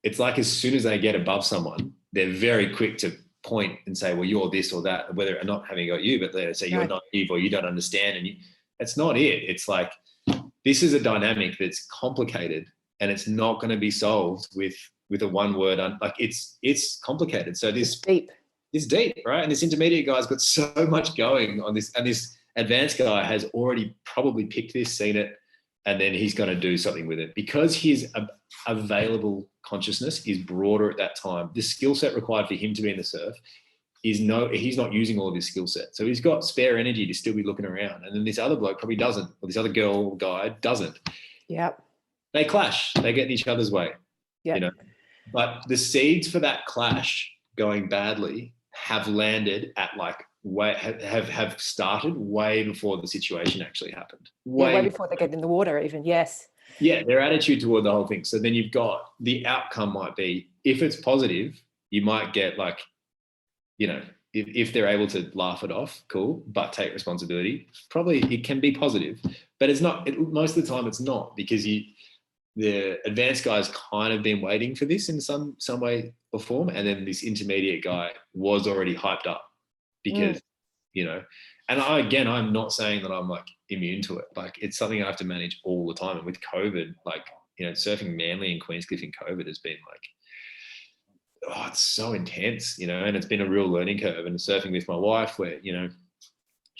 it's like as soon as they get above someone, they're very quick to point and say, well, you're this or that, whether or not having got you, but they say you're naive or you don't understand. And that's not it. It's like, this is a dynamic that's complicated and it's not going to be solved with a one word. It's complicated. So it's deep, right? And this intermediate guy's got so much going on this, and this advanced guy has already probably picked this, seen it, and then he's going to do something with it because his available consciousness is broader at that time. The skill set required for him to be in the surf he's not using all of his skill set. So he's got spare energy to still be looking around. And then this other bloke probably doesn't, or this other girl or guy doesn't. Yep. They clash. They get in each other's way. Yep. But the seeds for that clash going badly have landed at have started way before the situation actually happened. Way before they get in the water even, yes. Yeah, their attitude toward the whole thing. So then you've got the outcome might be, if it's positive, you might get if they're able to laugh it off, cool, but take responsibility. Probably it can be positive, but it's not. Most of the time it's not, because the advanced guy's kind of been waiting for this in some way or form, and then this intermediate guy was already hyped up because and I'm not saying that I'm like immune to it. Like, it's something I have to manage all the time. And with COVID, like, surfing Manly and Queenscliff in COVID has been like, it's so intense, and it's been a real learning curve. And surfing with my wife, where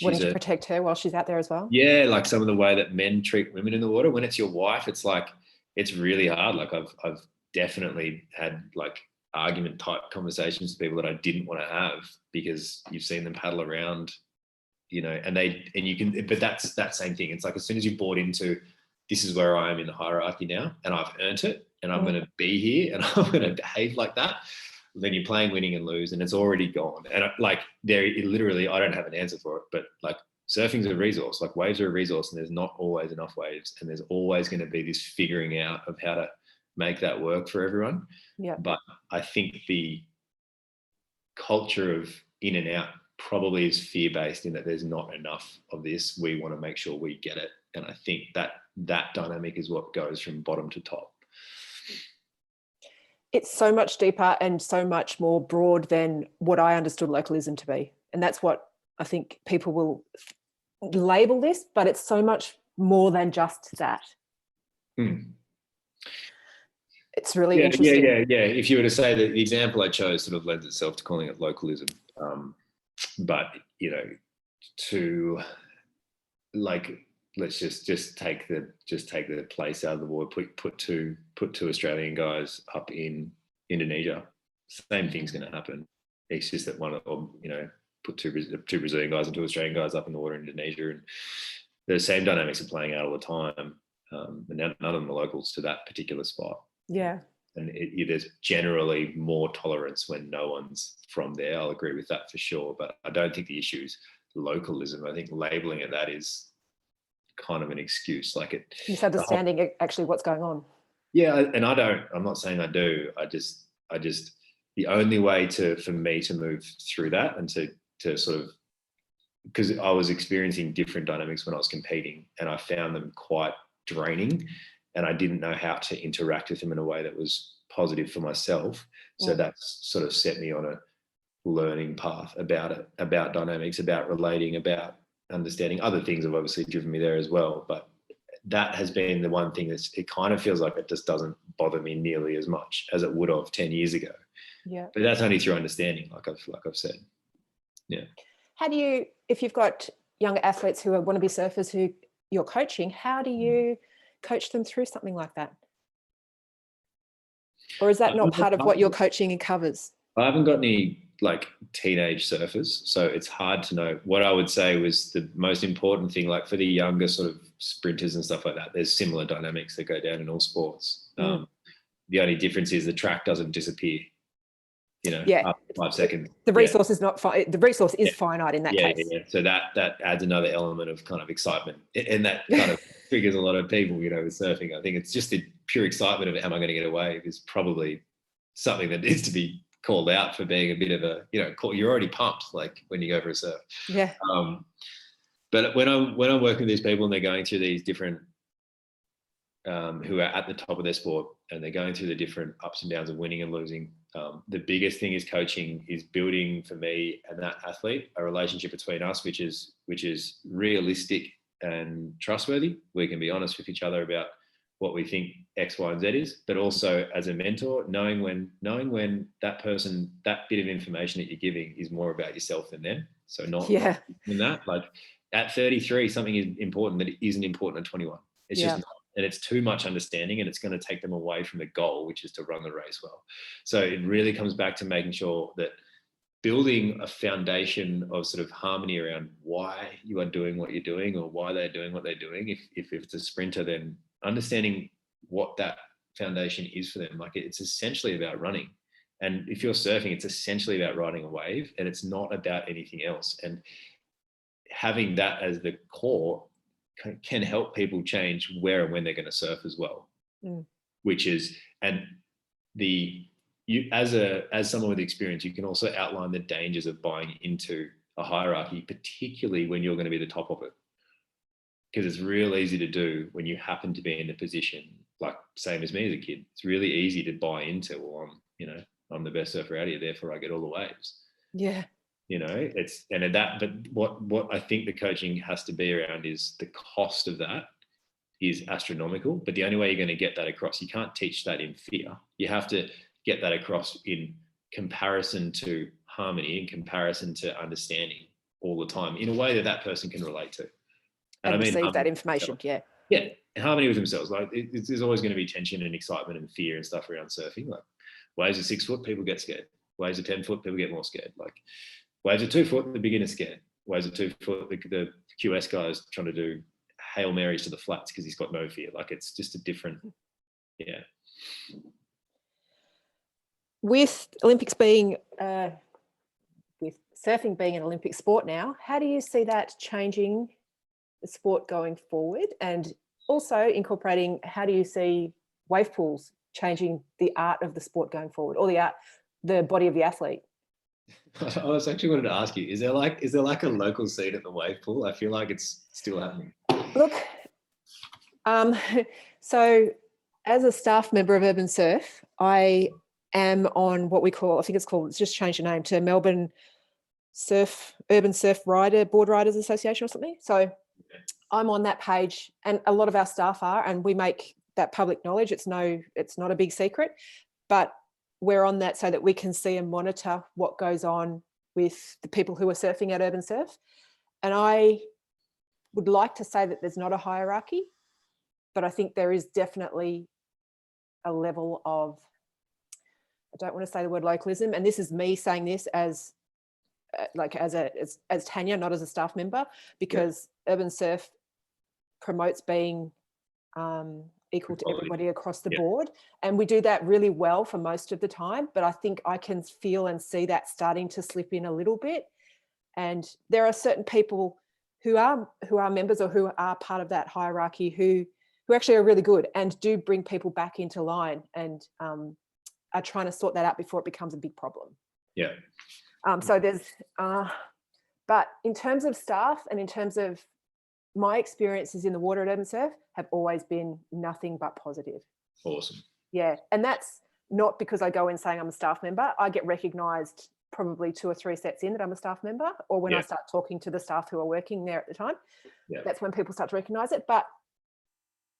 wanting to protect her while she's out there as well. Yeah, like some of the way that men treat women in the water. When it's your wife, it's like, it's really hard. Like, I've definitely had like argument type conversations with people that I didn't want to have, because you've seen them paddle around, but that's that same thing. It's like, as soon as you bought into, this is where I am in the hierarchy now, and I've earned it, and I'm going to be here, and I'm going to behave like that, then you're playing winning and lose, and it's already gone. And like, literally, I don't have an answer for it, but like, surfing's a resource. Like, waves are a resource, and there's not always enough waves, and there's always going to be this figuring out of how to make that work for everyone. Yeah. But I think the culture of in and out probably is fear-based, in that there's not enough of this. We want to make sure we get it. And I think that dynamic is what goes from bottom to top. It's so much deeper and so much more broad than what I understood localism to be. And that's what I think people will label this, but it's so much more than just that. It's really interesting. Yeah. If you were to say that the example I chose sort of lends itself to calling it localism, but to like, let's just take the place out of the water. Put two Australian guys up in Indonesia. Same thing's going to happen. It's just that put two Brazilian guys and two Australian guys up in the water in Indonesia, and the same dynamics are playing out all the time. And none of them are locals to that particular spot. Yeah. And there's generally more tolerance when no one's from there. I'll agree with that for sure. But I don't think the issue is localism. I think labeling it that is kind of an excuse. Like, it misunderstanding actually what's going on. Yeah, and I'm not saying I do. I just the only way for me to move through that, and to sort of, because I was experiencing different dynamics when I was competing, and I found them quite draining, and I didn't know how to interact with them in a way that was positive for myself. So that's sort of set me on a learning path about it, about dynamics, about relating, about understanding. Other things have obviously driven me there as well, but that has been the one thing it kind of feels like it just doesn't bother me nearly as much as it would have 10 years ago. Yeah. But that's only through understanding, like I've said. Yeah. How do you, if you've got younger athletes who want to be surfers who you're coaching, how do you coach them through something like that? Or is that not part of what your coaching covers? I haven't got any like teenage surfers, so it's hard to know. What I would say was the most important thing, like for the younger sort of sprinters and stuff like that, there's similar dynamics that go down in all sports. The only difference is the track doesn't disappear, after 5 seconds. The resource is not the resource is finite in that case. Yeah. So that adds another element of kind of excitement, and that kind of triggers a lot of people, with surfing. I think it's just the pure excitement of, am I going to get a wave, is probably something that needs to be called out for being a bit of a, you're already pumped, like when you go for a surf. Yeah. But when I'm working with these people and they're going through these different, who are at the top of their sport, and they're going through the different ups and downs of winning and losing, the biggest thing is coaching, is building for me and that athlete a relationship between us, which is realistic and trustworthy. We can be honest with each other about what we think X, Y, and Z is, but also as a mentor, knowing when that person, that bit of information that you're giving is more about yourself than them. So not in that, like at 33, something is important that isn't important at 21. It's just not. And it's too much understanding, and it's going to take them away from the goal, which is to run the race well. So it really comes back to making sure that building a foundation of sort of harmony around why you are doing what you're doing, or why they're doing what they're doing. If it's a sprinter, then understanding what that foundation is for them. Like, it's essentially about running. And if you're surfing, it's essentially about riding a wave, and it's not about anything else. And having that as the core can help people change where and when they're going to surf as well. Which is, and as someone with experience, you can also outline the dangers of buying into a hierarchy, particularly when you're going to be the top of it. Because it's real easy to do when you happen to be in a position like same as me as a kid. It's really easy to buy into, well, I'm the best surfer out here, therefore I get all the waves. Yeah. But what I think the coaching has to be around is the cost of that is astronomical. But the only way you're going to get that across, you can't teach that in fear. You have to get that across in comparison to harmony, in comparison to understanding all the time, in a way that that person can relate to. And I mean, receive that information. Yeah. Yeah. And harmony with themselves. Like there's always going to be tension and excitement and fear and stuff around surfing. Like waves are 6 foot, people get scared. Waves are 10 foot, people get more scared. Like waves are 2 foot, the beginner's scared. Waves are 2 foot, the QS guy is trying to do Hail Marys to the flats because he's got no fear. Like it's just a different, yeah. With Olympics being, with surfing being an Olympic sport now, how do you see that changing the sport going forward? And also incorporating, how do you see wave pools changing the art of the sport going forward, or the body of the athlete? I was actually wanted to ask you, is there like a local scene at the wave pool? I feel like it's still happening. Look, so as a staff member of Urban Surf, I am on what we call, it's just changed the name to Melbourne Urban Surf Board Riders Association or something. So I'm on that page, and a lot of our staff are, and we make that public knowledge. It's not a big secret, but we're on that so that we can see and monitor what goes on with the people who are surfing at Urban Surf. And I would like to say that there's not a hierarchy, but I think there is definitely a level of, I don't want to say the word localism, and this is me saying this as Tanya, not as a staff member, because Urban Surf promotes being equal to everybody across the board, and we do that really well for most of the time. But I think I can feel and see that starting to slip in a little bit, and there are certain people who are members or who are part of that hierarchy who actually are really good and do bring people back into line, and are trying to sort that out before it becomes a big problem. Yeah. So there's, but in terms of staff and in terms of my experiences in the water at Urban Surf have always been nothing but positive. Awesome. Yeah. And that's not because I go in saying I'm a staff member. I get recognised probably 2 or 3 sets in that I'm a staff member, or when I start talking to the staff who are working there at the time, that's when people start to recognise it. But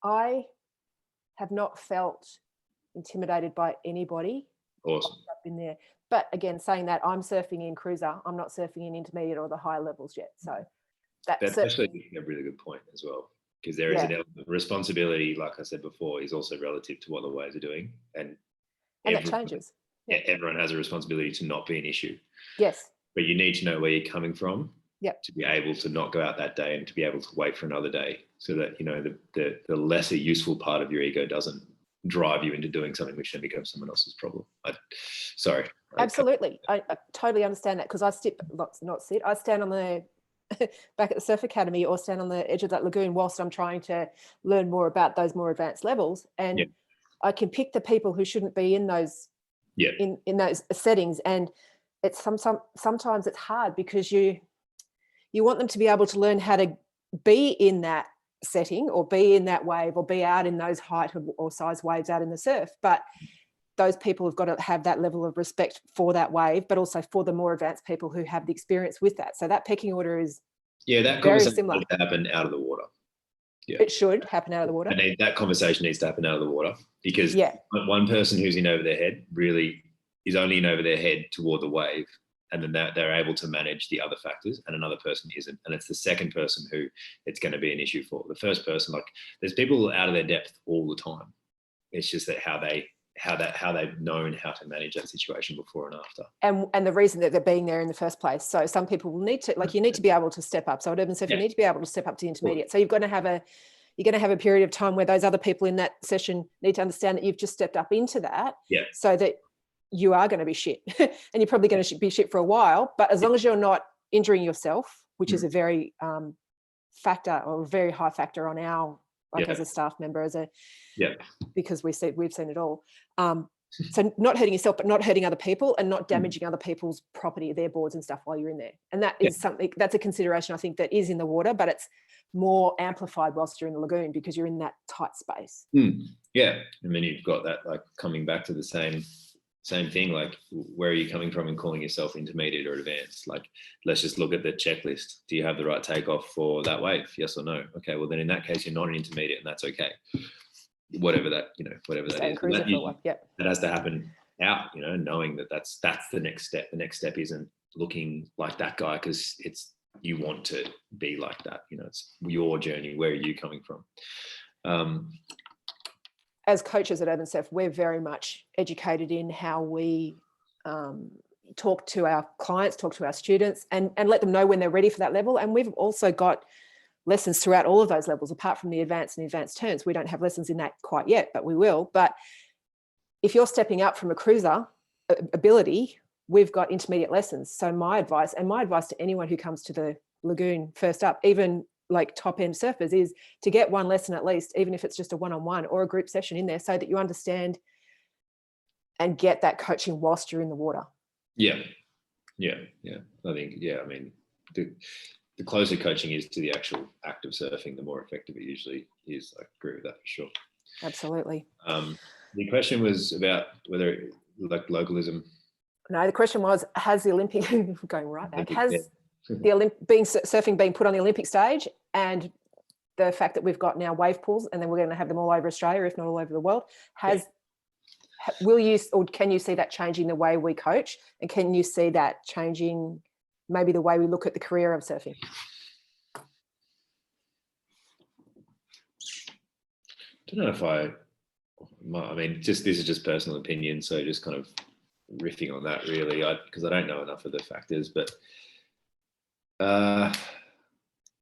I have not felt intimidated by anybody. Awesome. I've been there. But again, saying that, I'm surfing in cruiser, I'm not surfing in intermediate or the higher levels yet. So that's actually a really good point as well, because there is an element of responsibility, like I said before, is also relative to what the waves are doing, and that changes. Yeah, everyone has a responsibility to not be an issue. Yes. But you need to know where you're coming from. Yep. To be able to not go out that day and to be able to wait for another day, so that the lesser useful part of your ego doesn't drive you into doing something which then becomes someone else's problem. Absolutely. I totally understand that, because I stand on the back at the Surf Academy or stand on the edge of that lagoon whilst I'm trying to learn more about those more advanced levels, and I can pick the people who shouldn't be in those in those settings, and it's sometimes it's hard because you want them to be able to learn how to be in that setting or be in that wave or be out in those height or size waves out in the surf, but those people have got to have that level of respect for that wave, but also for the more advanced people who have the experience with that. So that pecking order is that very conversation similar. needs to happen out of the water. It should happen out of the water. And that conversation needs to happen out of the water, because one person who's in over their head really is only in over their head toward the wave, and then they're able to manage the other factors, and another person isn't. And it's the second person who it's going to be an issue for. The first person, like, there's people out of their depth all the time. It's just that how they've known how to manage that situation before and after. And the reason that they're being there in the first place. So some people will need to, you need to be able to step up. So at Urban Surf, you need to be able to step up to the intermediate. So you're going to have a period of time where those other people in that session need to understand that you've just stepped up into that. So that you are going to be shit, and you're probably going to be shit for a while. But as long as you're not injuring yourself, which is a very factor, or a very high factor on our, as a staff member, because we've seen it all. So not hurting yourself, but not hurting other people, and not damaging other people's property, their boards and stuff while you're in there. And that is something, that's a consideration I think that is in the water, but it's more amplified whilst you're in the lagoon because you're in that tight space. Yeah, and then you've got that, like, coming back to the same thing, like, where are you coming from in calling yourself intermediate or advanced? Like, let's just look at the checklist. Do you have the right takeoff for that wave? Yes or no? Okay, well then in that case you're not an intermediate, and that's okay. Whatever that is. That has to happen out, knowing that that's the next step. The next step isn't looking like that guy because you want to be like that. It's your journey. Where are you coming from? As coaches at Urban Surf, we're very much educated in how we talk to our clients, talk to our students, and let them know when they're ready for that level. And we've also got lessons throughout all of those levels, apart from the advanced and advanced turns. We don't have lessons in that quite yet, but we will. But if you're stepping up from a cruiser ability, we've got intermediate lessons. So my advice to anyone who comes to the lagoon first up, even like top end surfers, is to get one lesson at least, even if it's just a one-on-one or a group session in there, so that you understand and get that coaching whilst you're in the water. Yeah. I think, I mean, the closer coaching is to the actual act of surfing, the more effective it usually is. I agree with that for sure. Absolutely. The question was about whether, like, localism. No, the question was, has the Olympic going right back? Has surfing being put on the Olympic stage, and the fact that we've got now wave pools, and then we're going to have them all over Australia, if not all over the world, will you, or can you see that changing the way we coach, and can you see that changing maybe the way we look at the career of surfing? I don't know if I mean, this is just personal opinion, so just kind of riffing on that really, because I don't know enough of the factors, but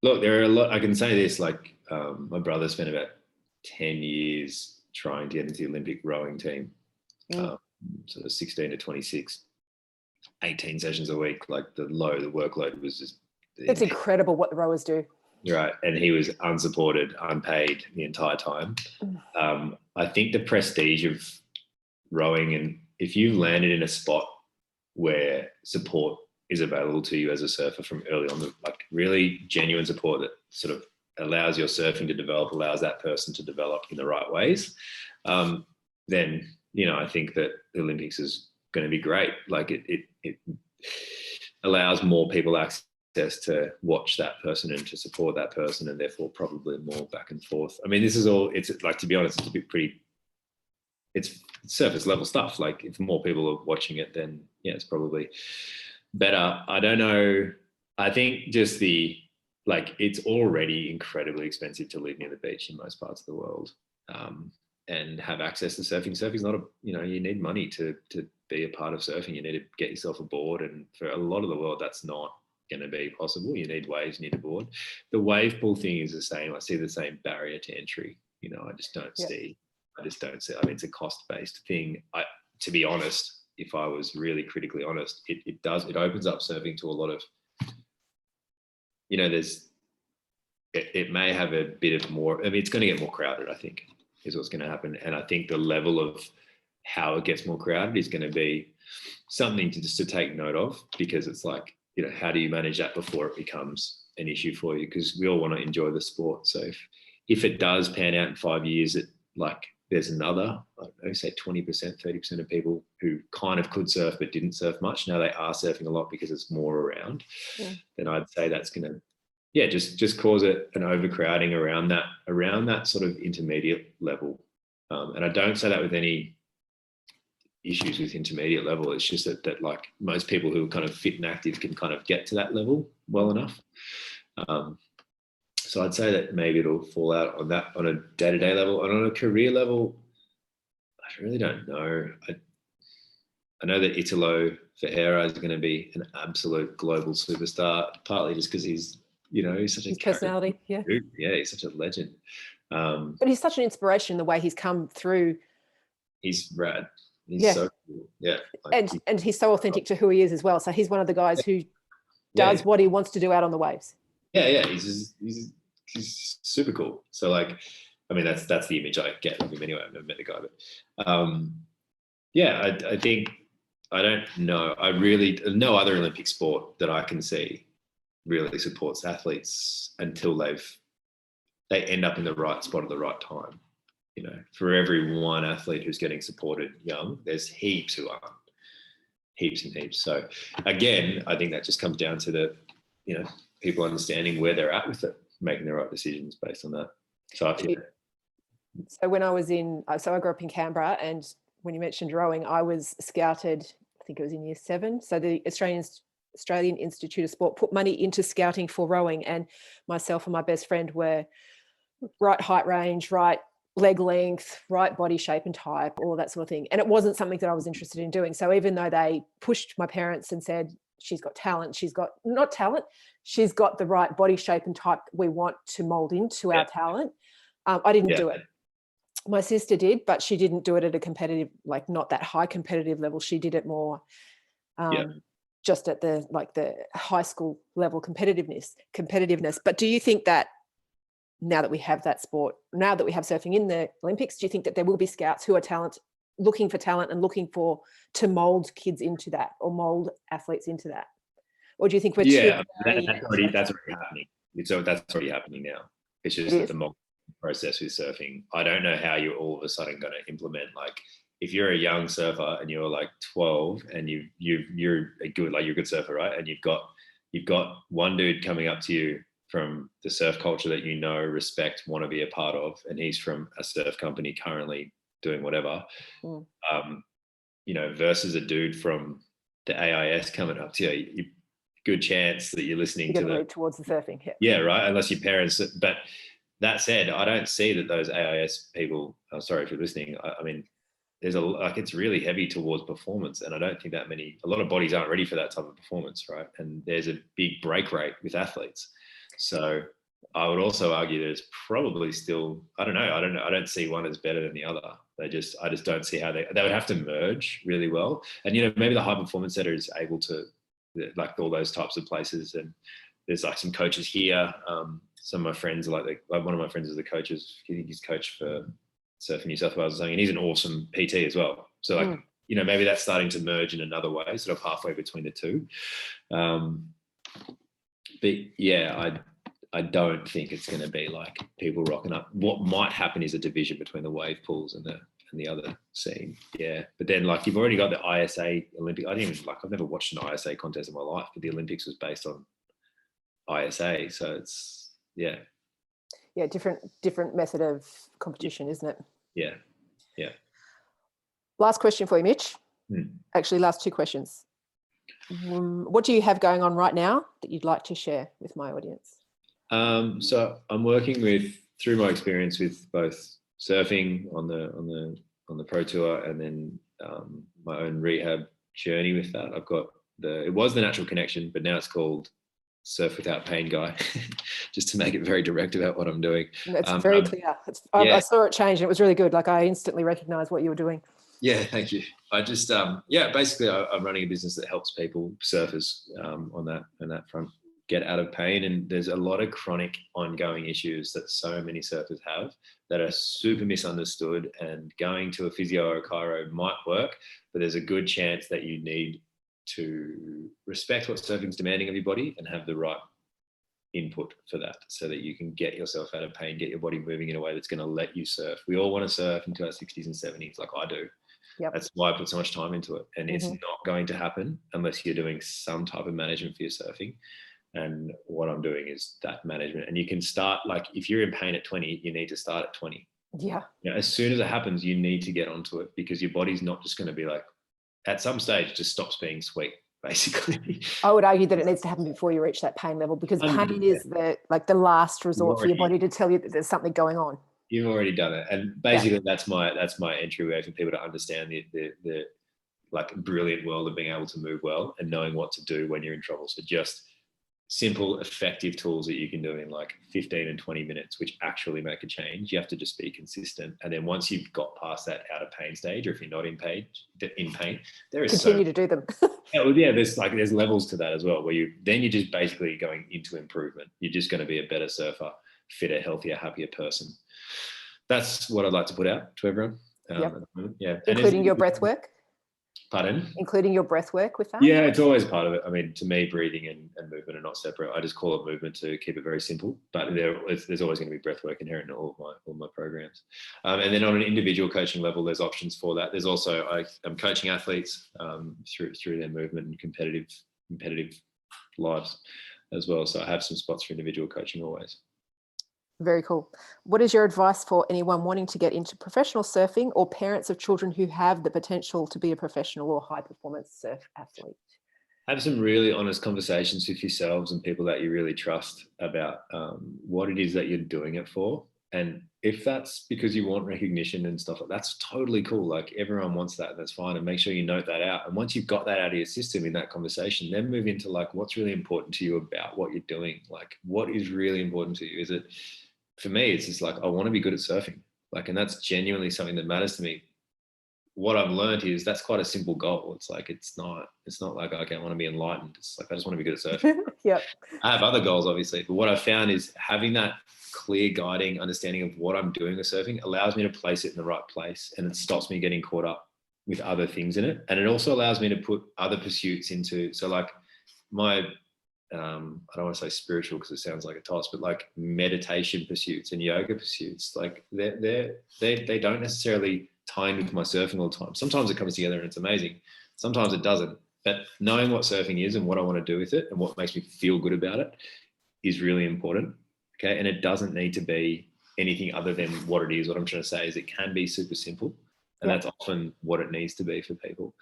look, there are a lot. I can say this, like, my brother spent about 10 years trying to get into the Olympic rowing team, sort of 16 to 26, 18 sessions a week. Like, the workload was just... It's incredible what the rowers do. Right, and he was unsupported, unpaid the entire time. I think the prestige of rowing, and if you've landed in a spot where support is available to you as a surfer from early on, like really genuine support that sort of allows your surfing to develop, allows that person to develop in the right ways, then, I think that the Olympics is going to be great. Like, it allows more people access to watch that person and to support that person, and therefore probably more back and forth. I mean, this is all, it's like, to be honest, it's a bit it's surface level stuff. Like, if more people are watching it, then it's probably better. I don't know. I think just it's already incredibly expensive to live near the beach in most parts of the world, and have access to surfing. Surfing's not you need money to be a part of surfing. You need to get yourself a board, and for a lot of the world, that's not going to be possible. You need waves, you need a board. The wave pool thing is the same. I see the same barrier to entry. I just don't see. I mean, it's a cost-based thing. To be honest, if I was really critically honest, it opens up surfing to a lot of, it may have a bit of more, I mean, it's going to get more crowded, I think, is what's going to happen. And I think the level of how it gets more crowded is going to be something to take note of, because it's like, how do you manage that before it becomes an issue for you? Because we all want to enjoy the sport. So if it does pan out in 5 years, there's another, I don't know, say 20%, 30% of people who kind of could surf but didn't surf much. Now they are surfing a lot because it's more around. Then I'd say that's going to, just cause an overcrowding around that sort of intermediate level. And I don't say that with any issues with intermediate level. It's just that like most people who are kind of fit and active can kind of get to that level well enough. So I'd say that maybe it'll fall out on a day-to-day level. And on a career level, I really don't know. I know that Italo Ferreira is going to be an absolute global superstar, partly just because he's such a personality. Yeah, he's such a legend. But he's such an inspiration, the way he's come through. He's rad. He's so cool. Yeah. And he's so authentic to who he is as well. So he's one of the guys who does what he wants to do out on the waves. Yeah. He's super cool. So like, I mean, that's the image I get of him anyway. I've never met the guy, but I think, I don't know. No other Olympic sport that I can see really supports athletes until they've they end up in the right spot at the right time. You know, for every one athlete who's getting supported young, there's heaps who aren't, heaps and heaps. So again, I think that just comes down to the, you know, people understanding where they're at with it, making the right decisions based on that. So I think. So when I was so I grew up in Canberra, and when you mentioned rowing, I was scouted, I think it was in year 7. So the Australian Institute of Sport put money into scouting for rowing, and myself and my best friend were right height range, right leg length, right body shape and type, all that sort of thing. And it wasn't something that I was interested in doing. So even though they pushed my parents and said, she's got talent, she's got not talent, she's got the right body shape and type we want to mold into our talent, I didn't do it. My sister did, but she didn't do it at a competitive, like not that high competitive level. She did it more just at the high school level competitiveness. But do you think that now that we have that sport, now that we have surfing in the Olympics, do you think that there will be scouts who are looking for talent and looking to mold kids into that, or mold athletes into that? Or do you think we're that's already happening. So that's already happening now. It's just that the mold process with surfing, I don't know how you're all of a sudden going to implement, like, if you're a young surfer and you're like 12 and you're a good surfer, right? And you've got one dude coming up to you from the surf culture that you know, respect, want to be a part of, and he's from a surf company currently doing whatever, you know, versus a dude from the AIS coming up to you, good chance that you're listening to the towards the surfing. Yeah, right. Unless your parents. But that said, I don't see that those AIS people. I'm sorry if you're listening. I mean, there's it's really heavy towards performance, and I don't think a lot of bodies aren't ready for that type of performance, right? And there's a big break rate with athletes. So I would also argue that it's probably still, I don't know. I don't see one as better than the other. I just don't see how they would have to merge really well. And, you know, maybe the high performance center is able to, like, all those types of places. And there's like some coaches here. Some of my friends are like one of my friends is the coaches. I think he's coach for Surf in New South Wales or something, and he's an awesome PT as well. So like, you know, maybe that's starting to merge in another way, sort of halfway between the two. But yeah, I don't think it's going to be like people rocking up. What might happen is a division between the wave pools and the other scene. Yeah. But then, like, you've already got the ISA Olympic. I've never watched an ISA contest in my life, but the Olympics was based on ISA. So it's, yeah. Yeah. Different method of competition, isn't it? Yeah. Yeah. Last question for you, Mitch. Actually, last 2 questions. What do you have going on right now that you'd like to share with my audience? So I'm working through my experience with both surfing on the pro tour, and then my own rehab journey with that. I've got it was the Natural Connection, but now it's called Surf Without Pain Guy, just to make it very direct about what I'm doing. It's very clear. I saw it change, and it was really good. Like, I instantly recognized what you were doing. Yeah, thank you. I just, basically I'm running a business that helps people, surfers, on that front, get out of pain. And there's a lot of chronic ongoing issues that so many surfers have that are super misunderstood, and going to a physio or a chiro might work, but there's a good chance that you need to respect what surfing's demanding of your body and have the right input for that, so that you can get yourself out of pain, get your body moving in a way that's going to let you surf. We all want to surf into our 60s and 70s, like I do. Yep. That's why I put so much time into it. And it's not going to happen unless you're doing some type of management for your surfing. And what I'm doing is that management. And you can start, like, if you're in pain at 20, you need to start at 20. Yeah. You know, as soon as it happens, you need to get onto it, because your body's not just going to be like, at some stage, just stops being sweet, basically. I would argue that it needs to happen before you reach that pain level, because pain is the last resort for your body to tell you that there's something going on. You've already done it. And basically that's my entryway for people to understand the like brilliant world of being able to move well and knowing what to do when you're in trouble. So just simple, effective tools that you can do in like 15 and 20 minutes, which actually make a change. You have to just be consistent. And then once you've got past that out of pain stage, or if you're not in pain, there is continue to do them. there's levels to that as well, where you're just basically going into improvement. You're just going to be a better surfer, fitter, healthier, happier person. That's what I'd like to put out to everyone. Including your breath work? Pardon? including your breath work with that? Yeah, it's always part of it. I mean, to me, breathing and movement are not separate. I just call it movement to keep it very simple. But there's always going to be breath work inherent in all my programs. And then on an individual coaching level, there's options for that. There's also I'm coaching athletes through their movement and competitive lives as well. So I have some spots for individual coaching always. Very cool. What is your advice for anyone wanting to get into professional surfing or parents of children who have the potential to be a professional or high performance surf athlete? Have some really honest conversations with yourselves and people that you really trust about what it is that you're doing it for. And if that's because you want recognition and stuff, that's totally cool. Like everyone wants that, and that's fine. And make sure you note that out. And once you've got that out of your system in that conversation, then move into like what's really important to you about what you're doing. Like what is really important to you? Is it, for me, it's just like I want to be good at surfing. Like, and that's genuinely something that matters to me. What I've learned is that's quite a simple goal. It's like it's not like, okay, I want to be enlightened. It's like I just want to be good at surfing. Yep. I have other goals, obviously, but what I've found is having that clear guiding understanding of what I'm doing with surfing allows me to place it in the right place, and it stops me getting caught up with other things in it. And it also allows me to put other pursuits into, so like my I don't want to say spiritual because it sounds like a toss, but like meditation pursuits and yoga pursuits, like they don't necessarily tie in with my surfing all the time. Sometimes it comes together and it's amazing. Sometimes it doesn't. But knowing what surfing is and what I want to do with it and what makes me feel good about it is really important. Okay. And it doesn't need to be anything other than what it is. What I'm trying to say is it can be super simple. And that's often what it needs to be for people.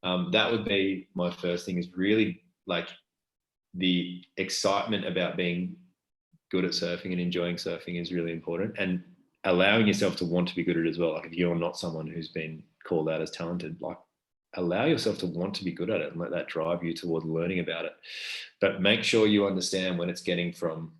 That would be my first thing, is really like the excitement about being good at surfing and enjoying surfing is really important, and allowing yourself to want to be good at it as well. Like if you're not someone who's been called out as talented, like allow yourself to want to be good at it and let that drive you toward learning about it. But make sure you understand when it's getting from,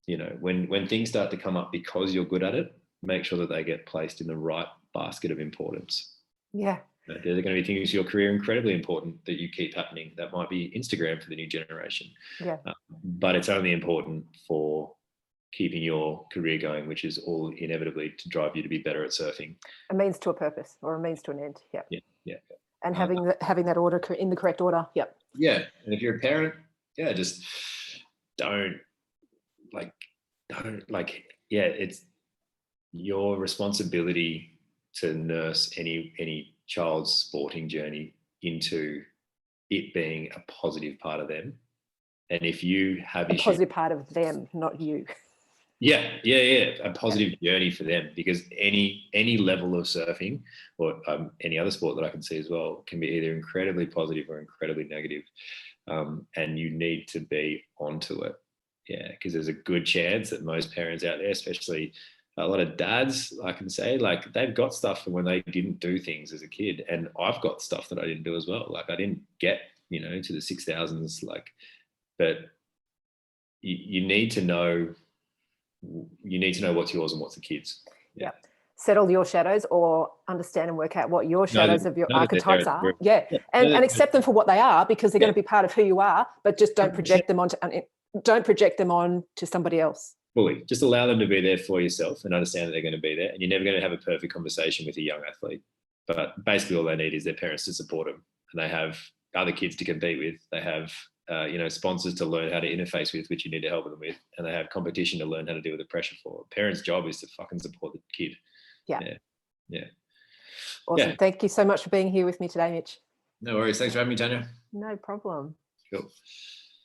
when things start to come up because you're good at it, make sure that they get placed in the right basket of importance. Yeah. There are going to be things in your career incredibly important that you keep happening. That might be Instagram for the new generation. Yeah. But it's only important for keeping your career going, which is all inevitably to drive you to be better at surfing. A means to a purpose, or a means to an end. Yep. Yeah. And having that order in the correct order. Yep. Yeah. And if you're a parent, just it's your responsibility to nurse any child's sporting journey into it being a positive part of them. And if you have a positive part of them, not you. A positive journey for them, because any level of surfing or any other sport that I can see as well can be either incredibly positive or incredibly negative, and you need to be onto it. Because there's a good chance that most parents out there, especially a lot of dads, I can say, like they've got stuff from when they didn't do things as a kid, and I've got stuff that I didn't do as well. Like I didn't get to the 6,000s, but you need to know what's yours and what's the kids. Yeah. Settle your shadows, or understand and work out what your shadows of your archetypes are. And accept them for what they are, because they're going to be part of who you are, but just don't project them onto somebody else. Fully. Just allow them to be there for yourself and understand that they're going to be there. And you're never going to have a perfect conversation with a young athlete, but basically all they need is their parents to support them, and they have other kids to compete with. They have sponsors to learn how to interface with, which you need to help them with, and they have competition to learn how to deal with the pressure for. A parent's job is to fucking support the kid. Yeah. Awesome. Thank you so much for being here with me today, Mitch. No worries. Thanks for having me, Tanya. No problem. Cool.